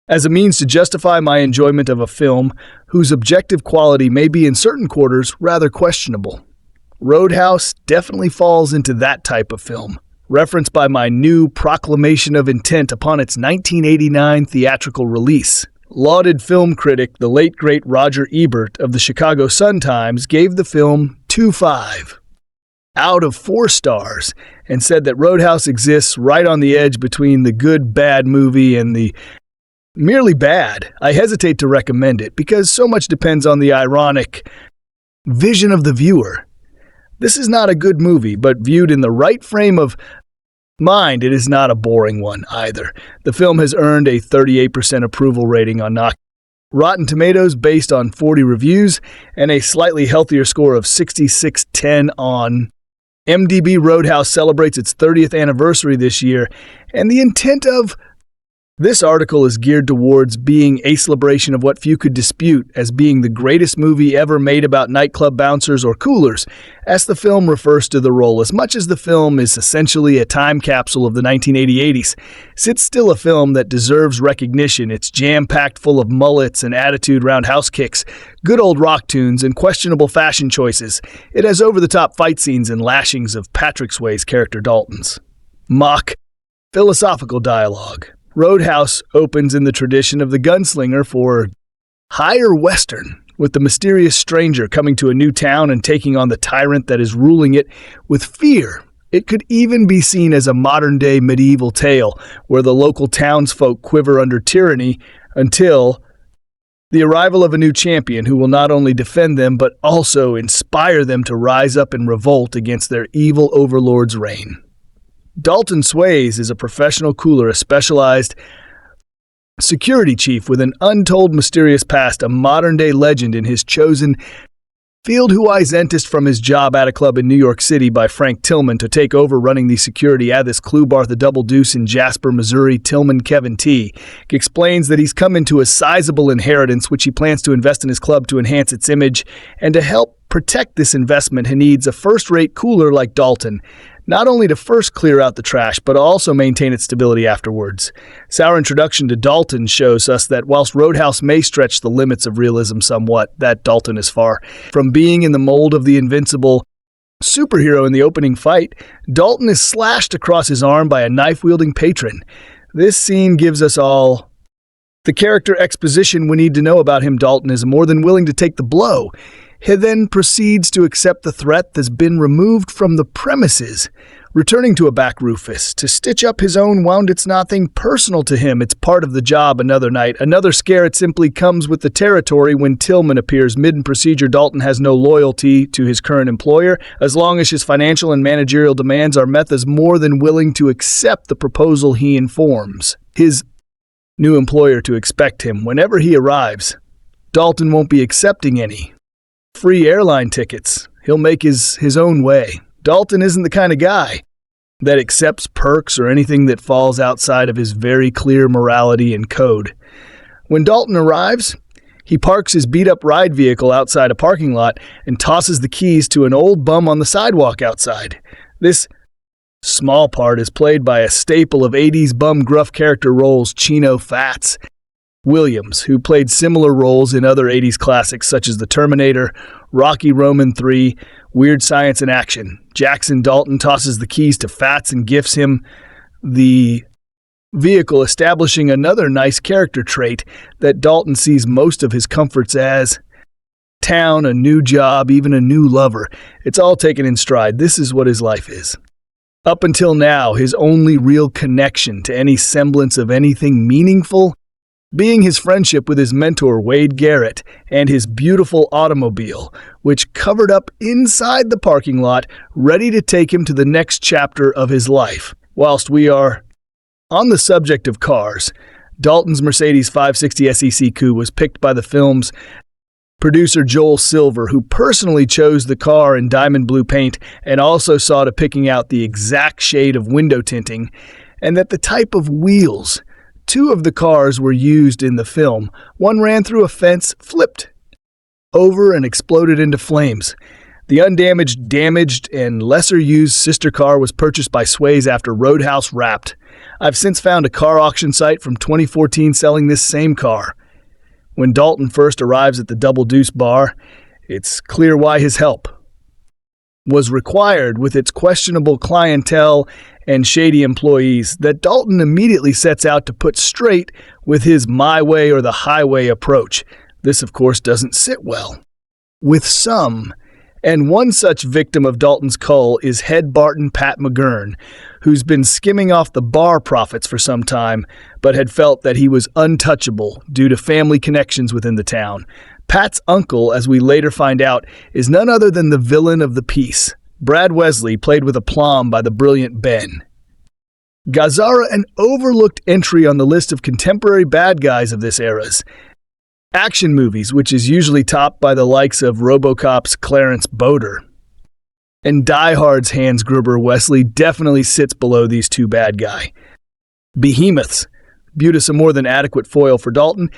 S1: as a means to justify my enjoyment of a film whose objective quality may be in certain quarters rather questionable. Roadhouse definitely falls into that type of film, referenced by my new proclamation of intent upon its 1989 theatrical release. Lauded film critic, the late great Roger Ebert of the Chicago Sun-Times, gave the film 2.5 out of 4 stars and said that Roadhouse exists right on the edge between the good-bad movie and the merely bad. I hesitate to recommend it because so much depends on the ironic vision of the viewer. This is not a good movie, but viewed in the right frame of mind, it is not a boring one either. The film has earned a 38% approval rating on Rotten Tomatoes based on 40 reviews and a slightly healthier score of 66/10 on IMDb. Roadhouse celebrates its 30th anniversary this year, and the intent of this article is geared towards being a celebration of what few could dispute as being the greatest movie ever made about nightclub bouncers or coolers, as the film refers to the role. As much as the film is essentially a time capsule of the 1980s, it's still a film that deserves recognition. It's jam-packed full of mullets and attitude roundhouse kicks, good old rock tunes, and questionable fashion choices. It has over-the-top fight scenes and lashings of Patrick Swayze's character Dalton's mock philosophical dialogue. Roadhouse opens in the tradition of the gunslinger for higher western, with the mysterious stranger coming to a new town and taking on the tyrant that is ruling it with fear. It could even be seen as a modern-day medieval tale where the local townsfolk quiver under tyranny until The arrival of a new champion who will not only defend them but also inspire them to rise up in revolt against their evil overlord's reign. Dalton Swayze is a professional cooler, a specialized security chief with an untold mysterious past, a modern-day legend in his chosen field who I sentenced from his job at a club in New York City by Frank Tillman to take over running the security at this Clue Bar, the Double Deuce in Jasper, Missouri. Tillman, Kevin T., explains that he's come into a sizable inheritance which he plans to invest in his club to enhance its image, and to help protect this investment he needs a first-rate cooler like Dalton, not only to first clear out the trash, but also maintain its stability afterwards. So our introduction to Dalton shows us that whilst Roadhouse may stretch the limits of realism somewhat, that Dalton is far from being in the mold of the invincible superhero in the opening fight. Dalton is slashed across his arm by a knife-wielding patron. This scene gives us all the character exposition we need to know about him. Dalton is more than willing to take the blow. He then proceeds to accept the threat that's been removed from the premises, returning to a back Rufus to stitch up his own wound. It's nothing personal to him. It's part of the job. Another night, another scare. It simply comes with the territory. When Tillman appears mid in procedure, Dalton has no loyalty to his current employer. As long as his financial and managerial demands are met, is more than willing to accept the proposal. He informs his new employer to expect him whenever he arrives. Dalton won't be accepting any free airline tickets. He'll make his own way. Dalton isn't the kind of guy that accepts perks or anything that falls outside of his very clear morality and code. When Dalton arrives, he parks his beat-up ride vehicle outside a parking lot and tosses the keys to an old bum on the sidewalk outside. This small part is played by a staple of 80s bum gruff character roles, Chino Fats Williams, who played similar roles in other 80s classics such as The Terminator, Rocky Roman III, Weird Science in Action. Jackson Dalton tosses the keys to Fats and gifts him the vehicle, establishing another nice character trait that Dalton sees most of his comforts as: town, a new job, even a new lover. It's all taken in stride. This is what his life is. Up until now, his only real connection to any semblance of anything meaningful being his friendship with his mentor, Wade Garrett, and his beautiful automobile, which covered up inside the parking lot, ready to take him to the next chapter of his life. Whilst we are on the subject of cars, Dalton's Mercedes 560 SEC Coupe was picked by the film's producer Joel Silver, who personally chose the car in diamond blue paint and also saw to picking out the exact shade of window tinting, and that the type of wheels two of the cars were used in the film. One ran through a fence, flipped over, and exploded into flames. The undamaged, damaged, and lesser-used sister car was purchased by Swayze after Roadhouse wrapped. I've since found a car auction site from 2014 selling this same car. When Dalton first arrives at the Double Deuce bar, it's clear why his help was required with its questionable clientele and shady employees that Dalton immediately sets out to put straight with his my way or the highway approach. This, of course, doesn't sit well with some, and one such victim of Dalton's cull is head Barton Pat McGurn, who's been skimming off the bar profits for some time, but had felt that he was untouchable due to family connections within the town. Pat's uncle, as we later find out, is none other than the villain of the piece, Brad Wesley, played with aplomb by the brilliant Ben. Gazzara, an overlooked entry on the list of contemporary bad guys of this era's action movies, which is usually topped by the likes of RoboCop's Clarence Boder. And Die Hard's Hans Gruber. Wesley definitely sits below these two bad guy behemoths. Viewed as a more than adequate foil for Dalton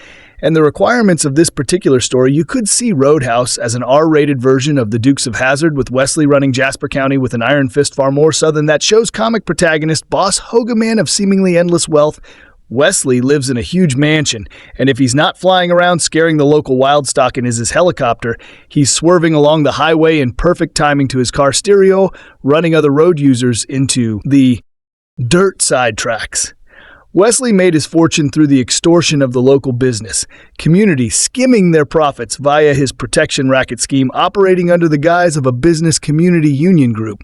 S1: and the requirements of this particular story, you could see Roadhouse as an R-rated version of The Dukes of Hazzard, with Wesley running Jasper County with an iron fist far more so than that show's comic protagonist, Boss Hogaman of seemingly endless wealth. Wesley lives in a huge mansion, and if he's not flying around scaring the local wild stock in his helicopter, he's swerving along the highway in perfect timing to his car stereo, running other road users into the dirt side tracks. Wesley made his fortune through the extortion of the local business community, skimming their profits via his protection racket scheme, operating under the guise of a business community union group.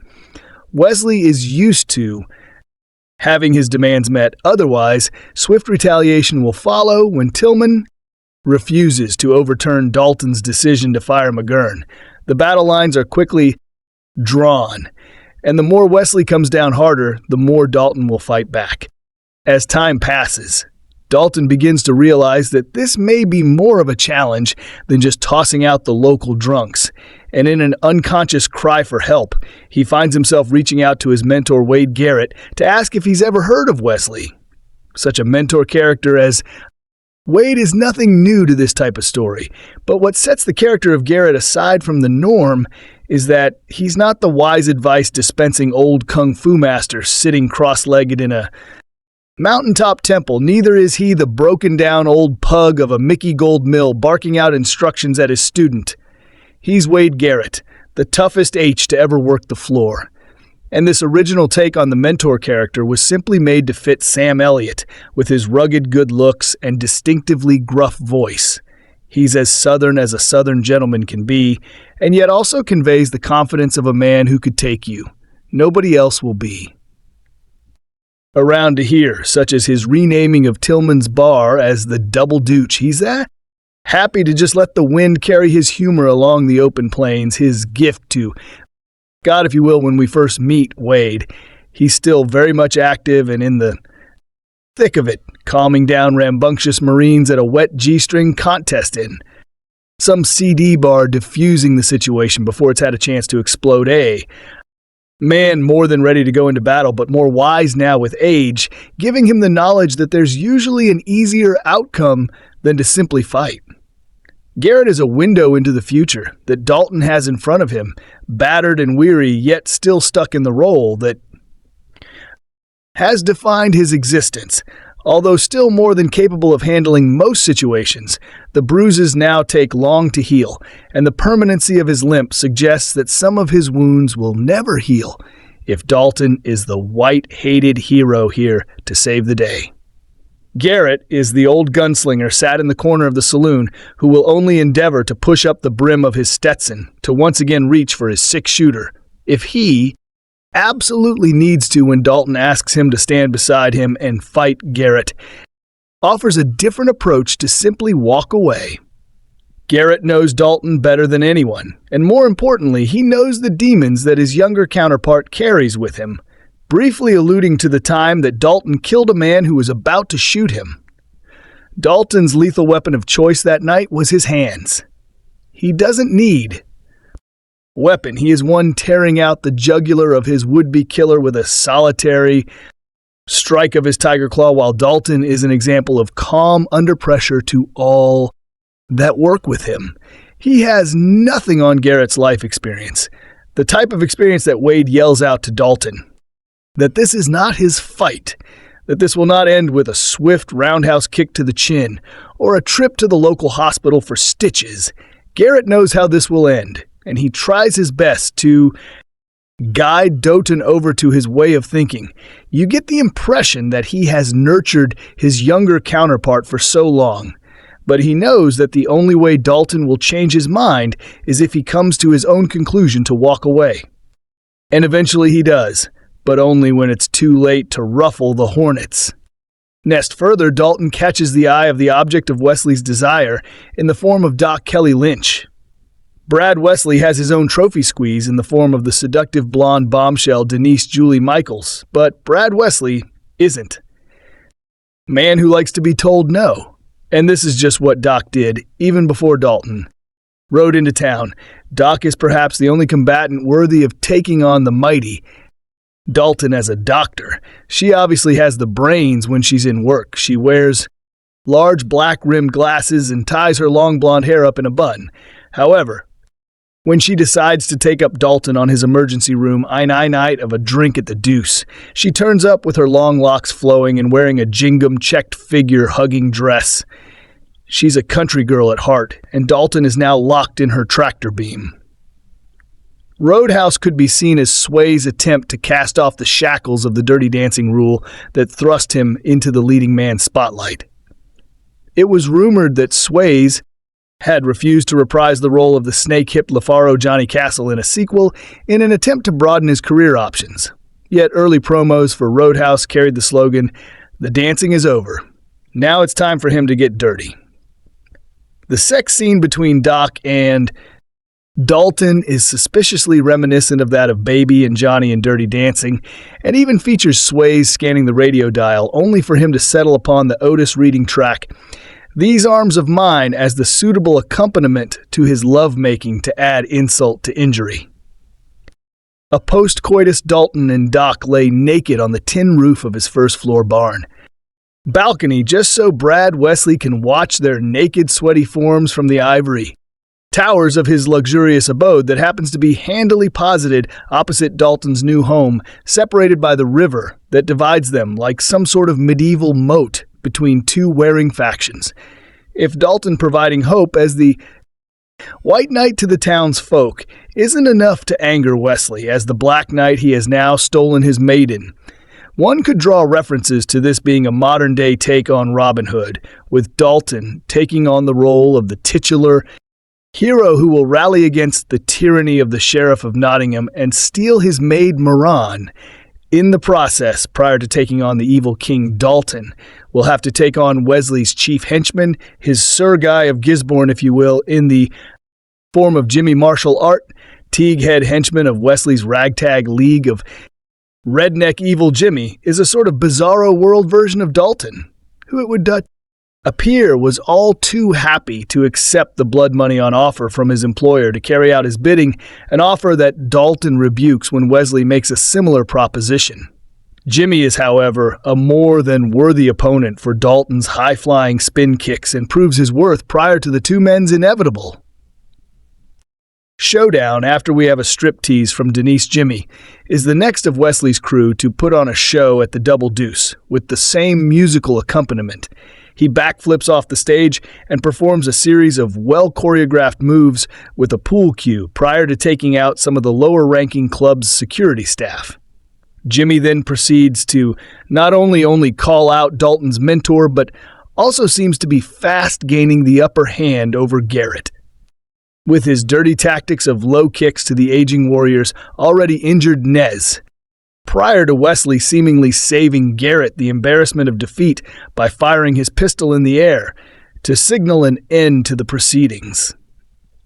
S1: Wesley is used to having his demands met. Otherwise, swift retaliation will follow when Tillman refuses to overturn Dalton's decision to fire McGurn. The battle lines are quickly drawn, and the more Wesley comes down harder, the more Dalton will fight back. As time passes, Dalton begins to realize that this may be more of a challenge than just tossing out the local drunks, and in an unconscious cry for help, he finds himself reaching out to his mentor Wade Garrett to ask if he's ever heard of Wesley. Such a mentor character as Wade is nothing new to this type of story, but what sets the character of Garrett aside from the norm is that he's not the wise advice dispensing old kung fu master sitting cross-legged in a mountaintop temple. Neither is he the broken-down old pug of a Mickey Gold mill barking out instructions at his student. He's Wade Garrett, the toughest H to ever work the floor. And this original take on the mentor character was simply made to fit Sam Elliott with his rugged good looks and distinctively gruff voice. He's as southern as a southern gentleman can be, and yet also conveys the confidence of a man who could take you. Nobody else will be. Around to here, such as his renaming of Tillman's Bar as the Double Dooch, he's happy to just let the wind carry his humor along the open plains, his gift to God, if you will. When we first meet Wade, he's still very much active and in the thick of it, calming down rambunctious Marines at a wet G-string contest in some CD bar, diffusing the situation before it's had a chance to explode. Man more than ready to go into battle, but more wise now with age, giving him the knowledge that there's usually an easier outcome than to simply fight. Garrett is a window into the future that Dalton has in front of him, battered and weary, yet still stuck in the role that has defined his existence. Although still more than capable of handling most situations, the bruises now take long to heal, and the permanency of his limp suggests that some of his wounds will never heal if Dalton is the white-hated hero here to save the day. Garrett is the old gunslinger sat in the corner of the saloon who will only endeavor to push up the brim of his Stetson to once again reach for his six-shooter, if he absolutely needs to when Dalton asks him to stand beside him and fight. Garrett offers a different approach to simply walk away. Garrett knows Dalton better than anyone, and more importantly, he knows the demons that his younger counterpart carries with him, briefly alluding to the time that Dalton killed a man who was about to shoot him. Dalton's lethal weapon of choice that night was his hands. He doesn't need weapon. He is one tearing out the jugular of his would-be killer with a solitary strike of his tiger claw, while Dalton is an example of calm under pressure to all that work with him. He has nothing on Garrett's life experience, the type of experience that Wade yells out to Dalton, that this is not his fight, that this will not end with a swift roundhouse kick to the chin or a trip to the local hospital for stitches. Garrett knows how this will end, and he tries his best to guide Dalton over to his way of thinking. You get the impression that he has nurtured his younger counterpart for so long, but he knows that the only way Dalton will change his mind is if he comes to his own conclusion to walk away. And eventually he does, but only when it's too late to ruffle the hornets. Nest further, Dalton catches the eye of the object of Wesley's desire in the form of Doc Kelly Lynch. Brad Wesley has his own trophy squeeze in the form of the seductive blonde bombshell Denise Julie Michaels, but Brad Wesley isn't. Man who likes to be told no. And this is just what Doc did, even before Dalton rode into town. Doc is perhaps the only combatant worthy of taking on the mighty Dalton as a doctor. She obviously has the brains when she's in work. She wears large black-rimmed glasses and ties her long blonde hair up in a bun. However, when she decides to take up Dalton on his emergency room night of a drink at the Deuce, she turns up with her long locks flowing and wearing a gingham-checked figure-hugging dress. She's a country girl at heart, and Dalton is now locked in her tractor beam. Roadhouse could be seen as Swayze's attempt to cast off the shackles of the Dirty Dancing rule that thrust him into the leading man spotlight. It was rumored that Swayze had refused to reprise the role of the snake-hipped LaFaro Johnny Castle in a sequel in an attempt to broaden his career options. Yet early promos for Roadhouse carried the slogan, "The dancing is over. Now it's time for him to get dirty." The sex scene between Doc and Dalton is suspiciously reminiscent of that of Baby and Johnny in Dirty Dancing, and even features Swayze scanning the radio dial, only for him to settle upon the Otis reading track, "These Arms of Mine," as the suitable accompaniment to his lovemaking to add insult to injury. A post-coitus Dalton and Doc lay naked on the tin roof of his first-floor barn. Balcony just so Brad Wesley can watch their naked, sweaty forms from the ivory towers of his luxurious abode that happens to be handily posited opposite Dalton's new home, separated by the river that divides them like some sort of medieval moat between two warring factions. If Dalton providing hope as the white knight to the townsfolk isn't enough to anger Wesley, as the black knight he has now stolen his maiden, one could draw references to this being a modern-day take on Robin Hood, with Dalton taking on the role of the titular hero who will rally against the tyranny of the Sheriff of Nottingham and steal his maid Moran. In the process, prior to taking on the evil King Dalton, will have to take on Wesley's chief henchman, his Sir Guy of Gisborne, if you will, in the form of Jimmy Martial Art, Teague-head henchman of Wesley's ragtag league of redneck evil Jimmy, is a sort of bizarro world version of Dalton, who it would appear was all too happy to accept the blood money on offer from his employer to carry out his bidding, an offer that Dalton rebukes when Wesley makes a similar proposition. Jimmy is, however, a more than worthy opponent for Dalton's high-flying spin kicks and proves his worth prior to the two men's inevitable showdown. After we have a striptease from Denise Jimmy, is the next of Wesley's crew to put on a show at the Double Deuce with the same musical accompaniment. He backflips off the stage and performs a series of well-choreographed moves with a pool cue prior to taking out some of the lower-ranking club's security staff. Jimmy then proceeds to not only call out Dalton's mentor, but also seems to be fast gaining the upper hand over Garrett. With his dirty tactics of low kicks to the aging warrior's already injured Nez, prior to Wesley seemingly saving Garrett the embarrassment of defeat by firing his pistol in the air to signal an end to the proceedings.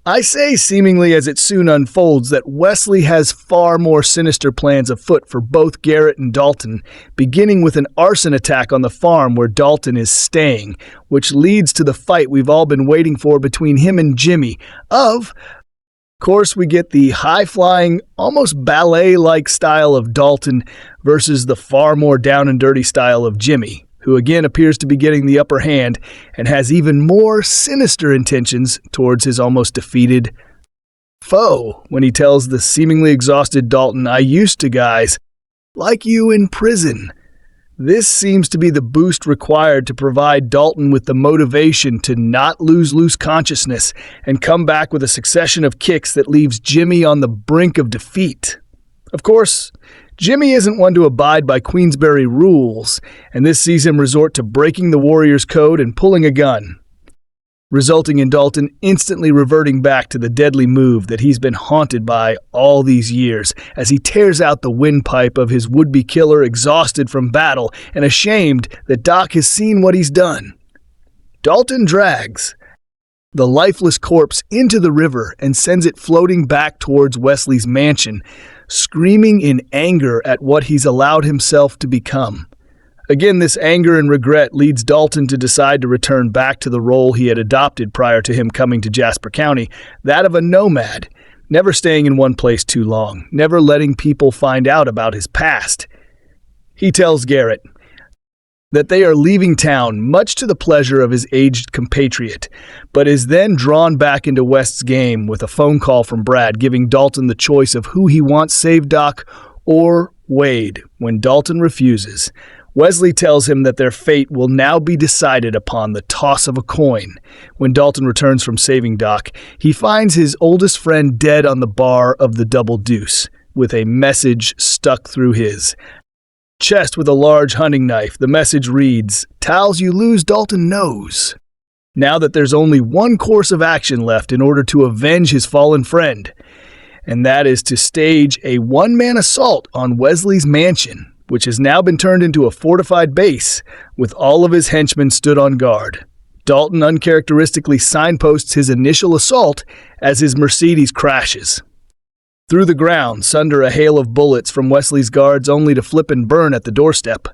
S1: I say seemingly as it soon unfolds that Wesley has far more sinister plans afoot for both Garrett and Dalton, beginning with an arson attack on the farm where Dalton is staying, which leads to the fight we've all been waiting for between him and Jimmy. Of course, we get the high-flying, almost ballet-like style of Dalton versus the far more down-and-dirty style of Jimmy, who again appears to be getting the upper hand and has even more sinister intentions towards his almost defeated foe when he tells the seemingly exhausted Dalton, "I used to guys like you in prison." This seems to be the boost required to provide Dalton with the motivation to not lose loose consciousness and come back with a succession of kicks that leaves Jimmy on the brink of defeat. Of course, Jimmy isn't one to abide by Queensberry rules, and this sees him resort to breaking the Warriors' code and pulling a gun, resulting in Dalton instantly reverting back to the deadly move that he's been haunted by all these years as he tears out the windpipe of his would-be killer, exhausted from battle and ashamed that Doc has seen what he's done. Dalton drags the lifeless corpse into the river and sends it floating back towards Wesley's mansion, screaming in anger at what he's allowed himself to become. Again, this anger and regret leads Dalton to decide to return back to the role he had adopted prior to him coming to Jasper County, that of a nomad, never staying in one place too long, never letting people find out about his past. He tells Garrett that they are leaving town, much to the pleasure of his aged compatriot, but is then drawn back into West's game with a phone call from Brad giving Dalton the choice of who he wants save Doc or Wade. When Dalton refuses, Wesley tells him that their fate will now be decided upon the toss of a coin. When Dalton returns from saving Doc, he finds his oldest friend dead on the bar of the Double Deuce, with a message stuck through his chest with a large hunting knife. The message reads, "Towels you lose, Dalton knows." Now that there's only one course of action left in order to avenge his fallen friend, and that is to stage a one-man assault on Wesley's mansion, which has now been turned into a fortified base with all of his henchmen stood on guard. Dalton uncharacteristically signposts his initial assault as his Mercedes crashes through the grounds under a hail of bullets from Wesley's guards, only to flip and burn at the doorstep.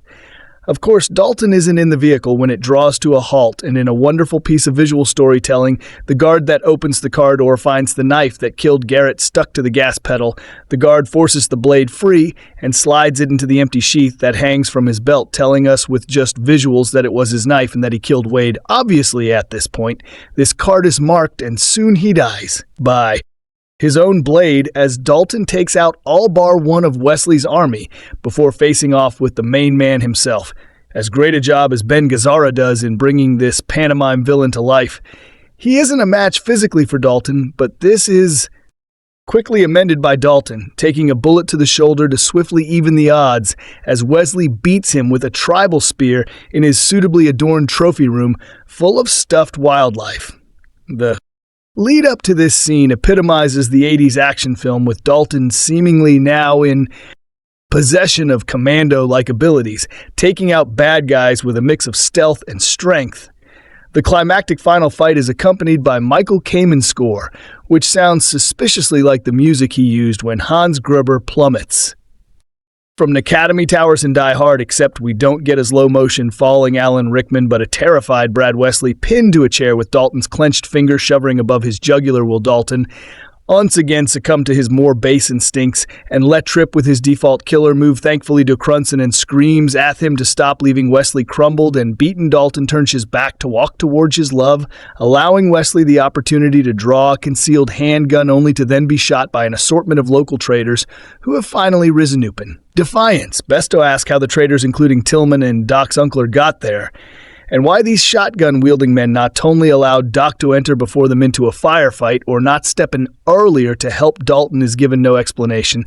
S1: Of course, Dalton isn't in the vehicle when it draws to a halt, and in a wonderful piece of visual storytelling, the guard that opens the car door finds the knife that killed Garrett stuck to the gas pedal. The guard forces the blade free and slides it into the empty sheath that hangs from his belt, telling us with just visuals that it was his knife and that he killed Wade. Obviously, at this point, this card is marked and soon he dies by his own blade as Dalton takes out all bar one of Wesley's army before facing off with the main man himself. As great a job as Ben Gazzara does in bringing this pantomime villain to life, he isn't a match physically for Dalton, but this is quickly amended by Dalton, taking a bullet to the shoulder to swiftly even the odds as Wesley beats him with a tribal spear in his suitably adorned trophy room full of stuffed wildlife. The lead up to this scene epitomizes the 80s action film, with Dalton seemingly now in possession of commando-like abilities, taking out bad guys with a mix of stealth and strength. The climactic final fight is accompanied by Michael Kamen's score, which sounds suspiciously like the music he used when Hans Gruber plummets from the Academy Towers in Die Hard, except we don't get a slow-motion falling Alan Rickman, but a terrified Brad Wesley pinned to a chair with Dalton's clenched finger shovering above his jugular, will Dalton once again succumb to his more base instincts and let trip with his default killer move, thankfully to Crunson, and screams at him to stop, leaving Wesley crumbled and beaten. Dalton turns his back to walk towards his love, allowing Wesley the opportunity to draw a concealed handgun, only to then be shot by an assortment of local traders who have finally risen open. Defiance. Best to ask how the traders, including Tillman and Doc's uncler, got there, and why these shotgun-wielding men not only allowed Doc to enter before them into a firefight or not step in earlier to help Dalton is given no explanation.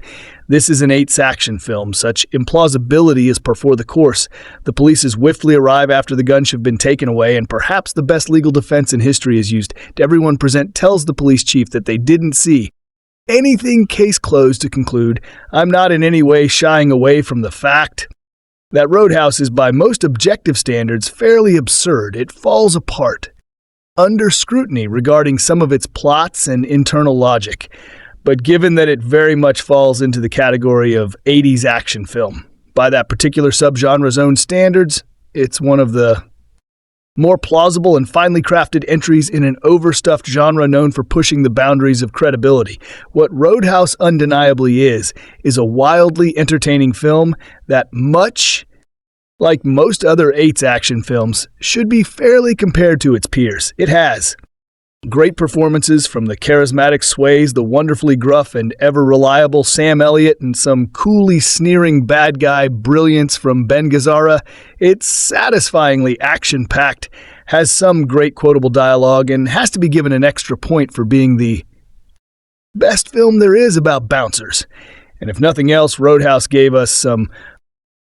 S1: This is an 8's action film. Such implausibility is par for the course. The police swiftly arrive after the guns have been taken away, and perhaps the best legal defense in history is used. Everyone present tells the police chief that they didn't see anything. Case closed. To conclude, I'm not in any way shying away from the fact that Roadhouse is, by most objective standards, fairly absurd. It falls apart under scrutiny regarding some of its plots and internal logic, but given that it very much falls into the category of 80s action film, by that particular subgenre's own standards, it's one of the more plausible and finely crafted entries in an overstuffed genre known for pushing the boundaries of credibility. What Roadhouse undeniably is a wildly entertaining film that, much like most other 8's action films, should be fairly compared to its peers. It has great performances from the charismatic Swayze, the wonderfully gruff and ever-reliable Sam Elliott, and some coolly sneering bad guy brilliance from Ben Gazzara. It's satisfyingly action-packed, has some great quotable dialogue, and has to be given an extra point for being the best film there is about bouncers. And if nothing else, Roadhouse gave us some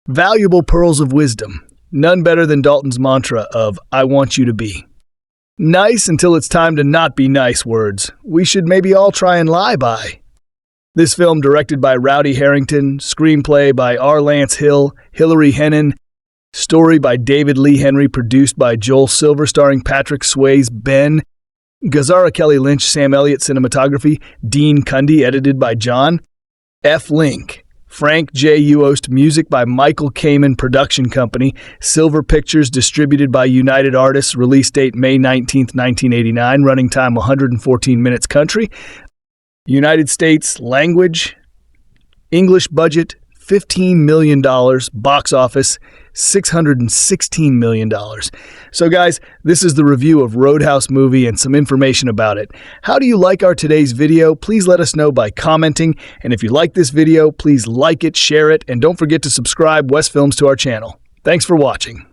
S1: valuable pearls of wisdom, none better than Dalton's mantra of, "I want you to be nice until it's time to not be nice," words we should maybe all try and lie by. This film, directed by Rowdy Herrington, screenplay by R. Lance Hill, Hilary Hennon, story by David Lee Henry, produced by Joel Silver, starring Patrick Swayze, Ben Gazzara, Kelly Lynch, Sam Elliott, cinematography, Dean Cundy, edited by John F. Link, Frank J. Uost, music by Michael Kamen Production Company, Silver Pictures, distributed by United Artists, release date May 19th, 1989, running time 114 minutes, country, United States, language, English budget, $15 million, box office, $616 million. So guys, this is the review of Roadhouse movie and some information about it. How do you like our today's video? Please let us know by commenting. And if you like this video, please like it, share it, and don't forget to subscribe West Films to our channel. Thanks for watching.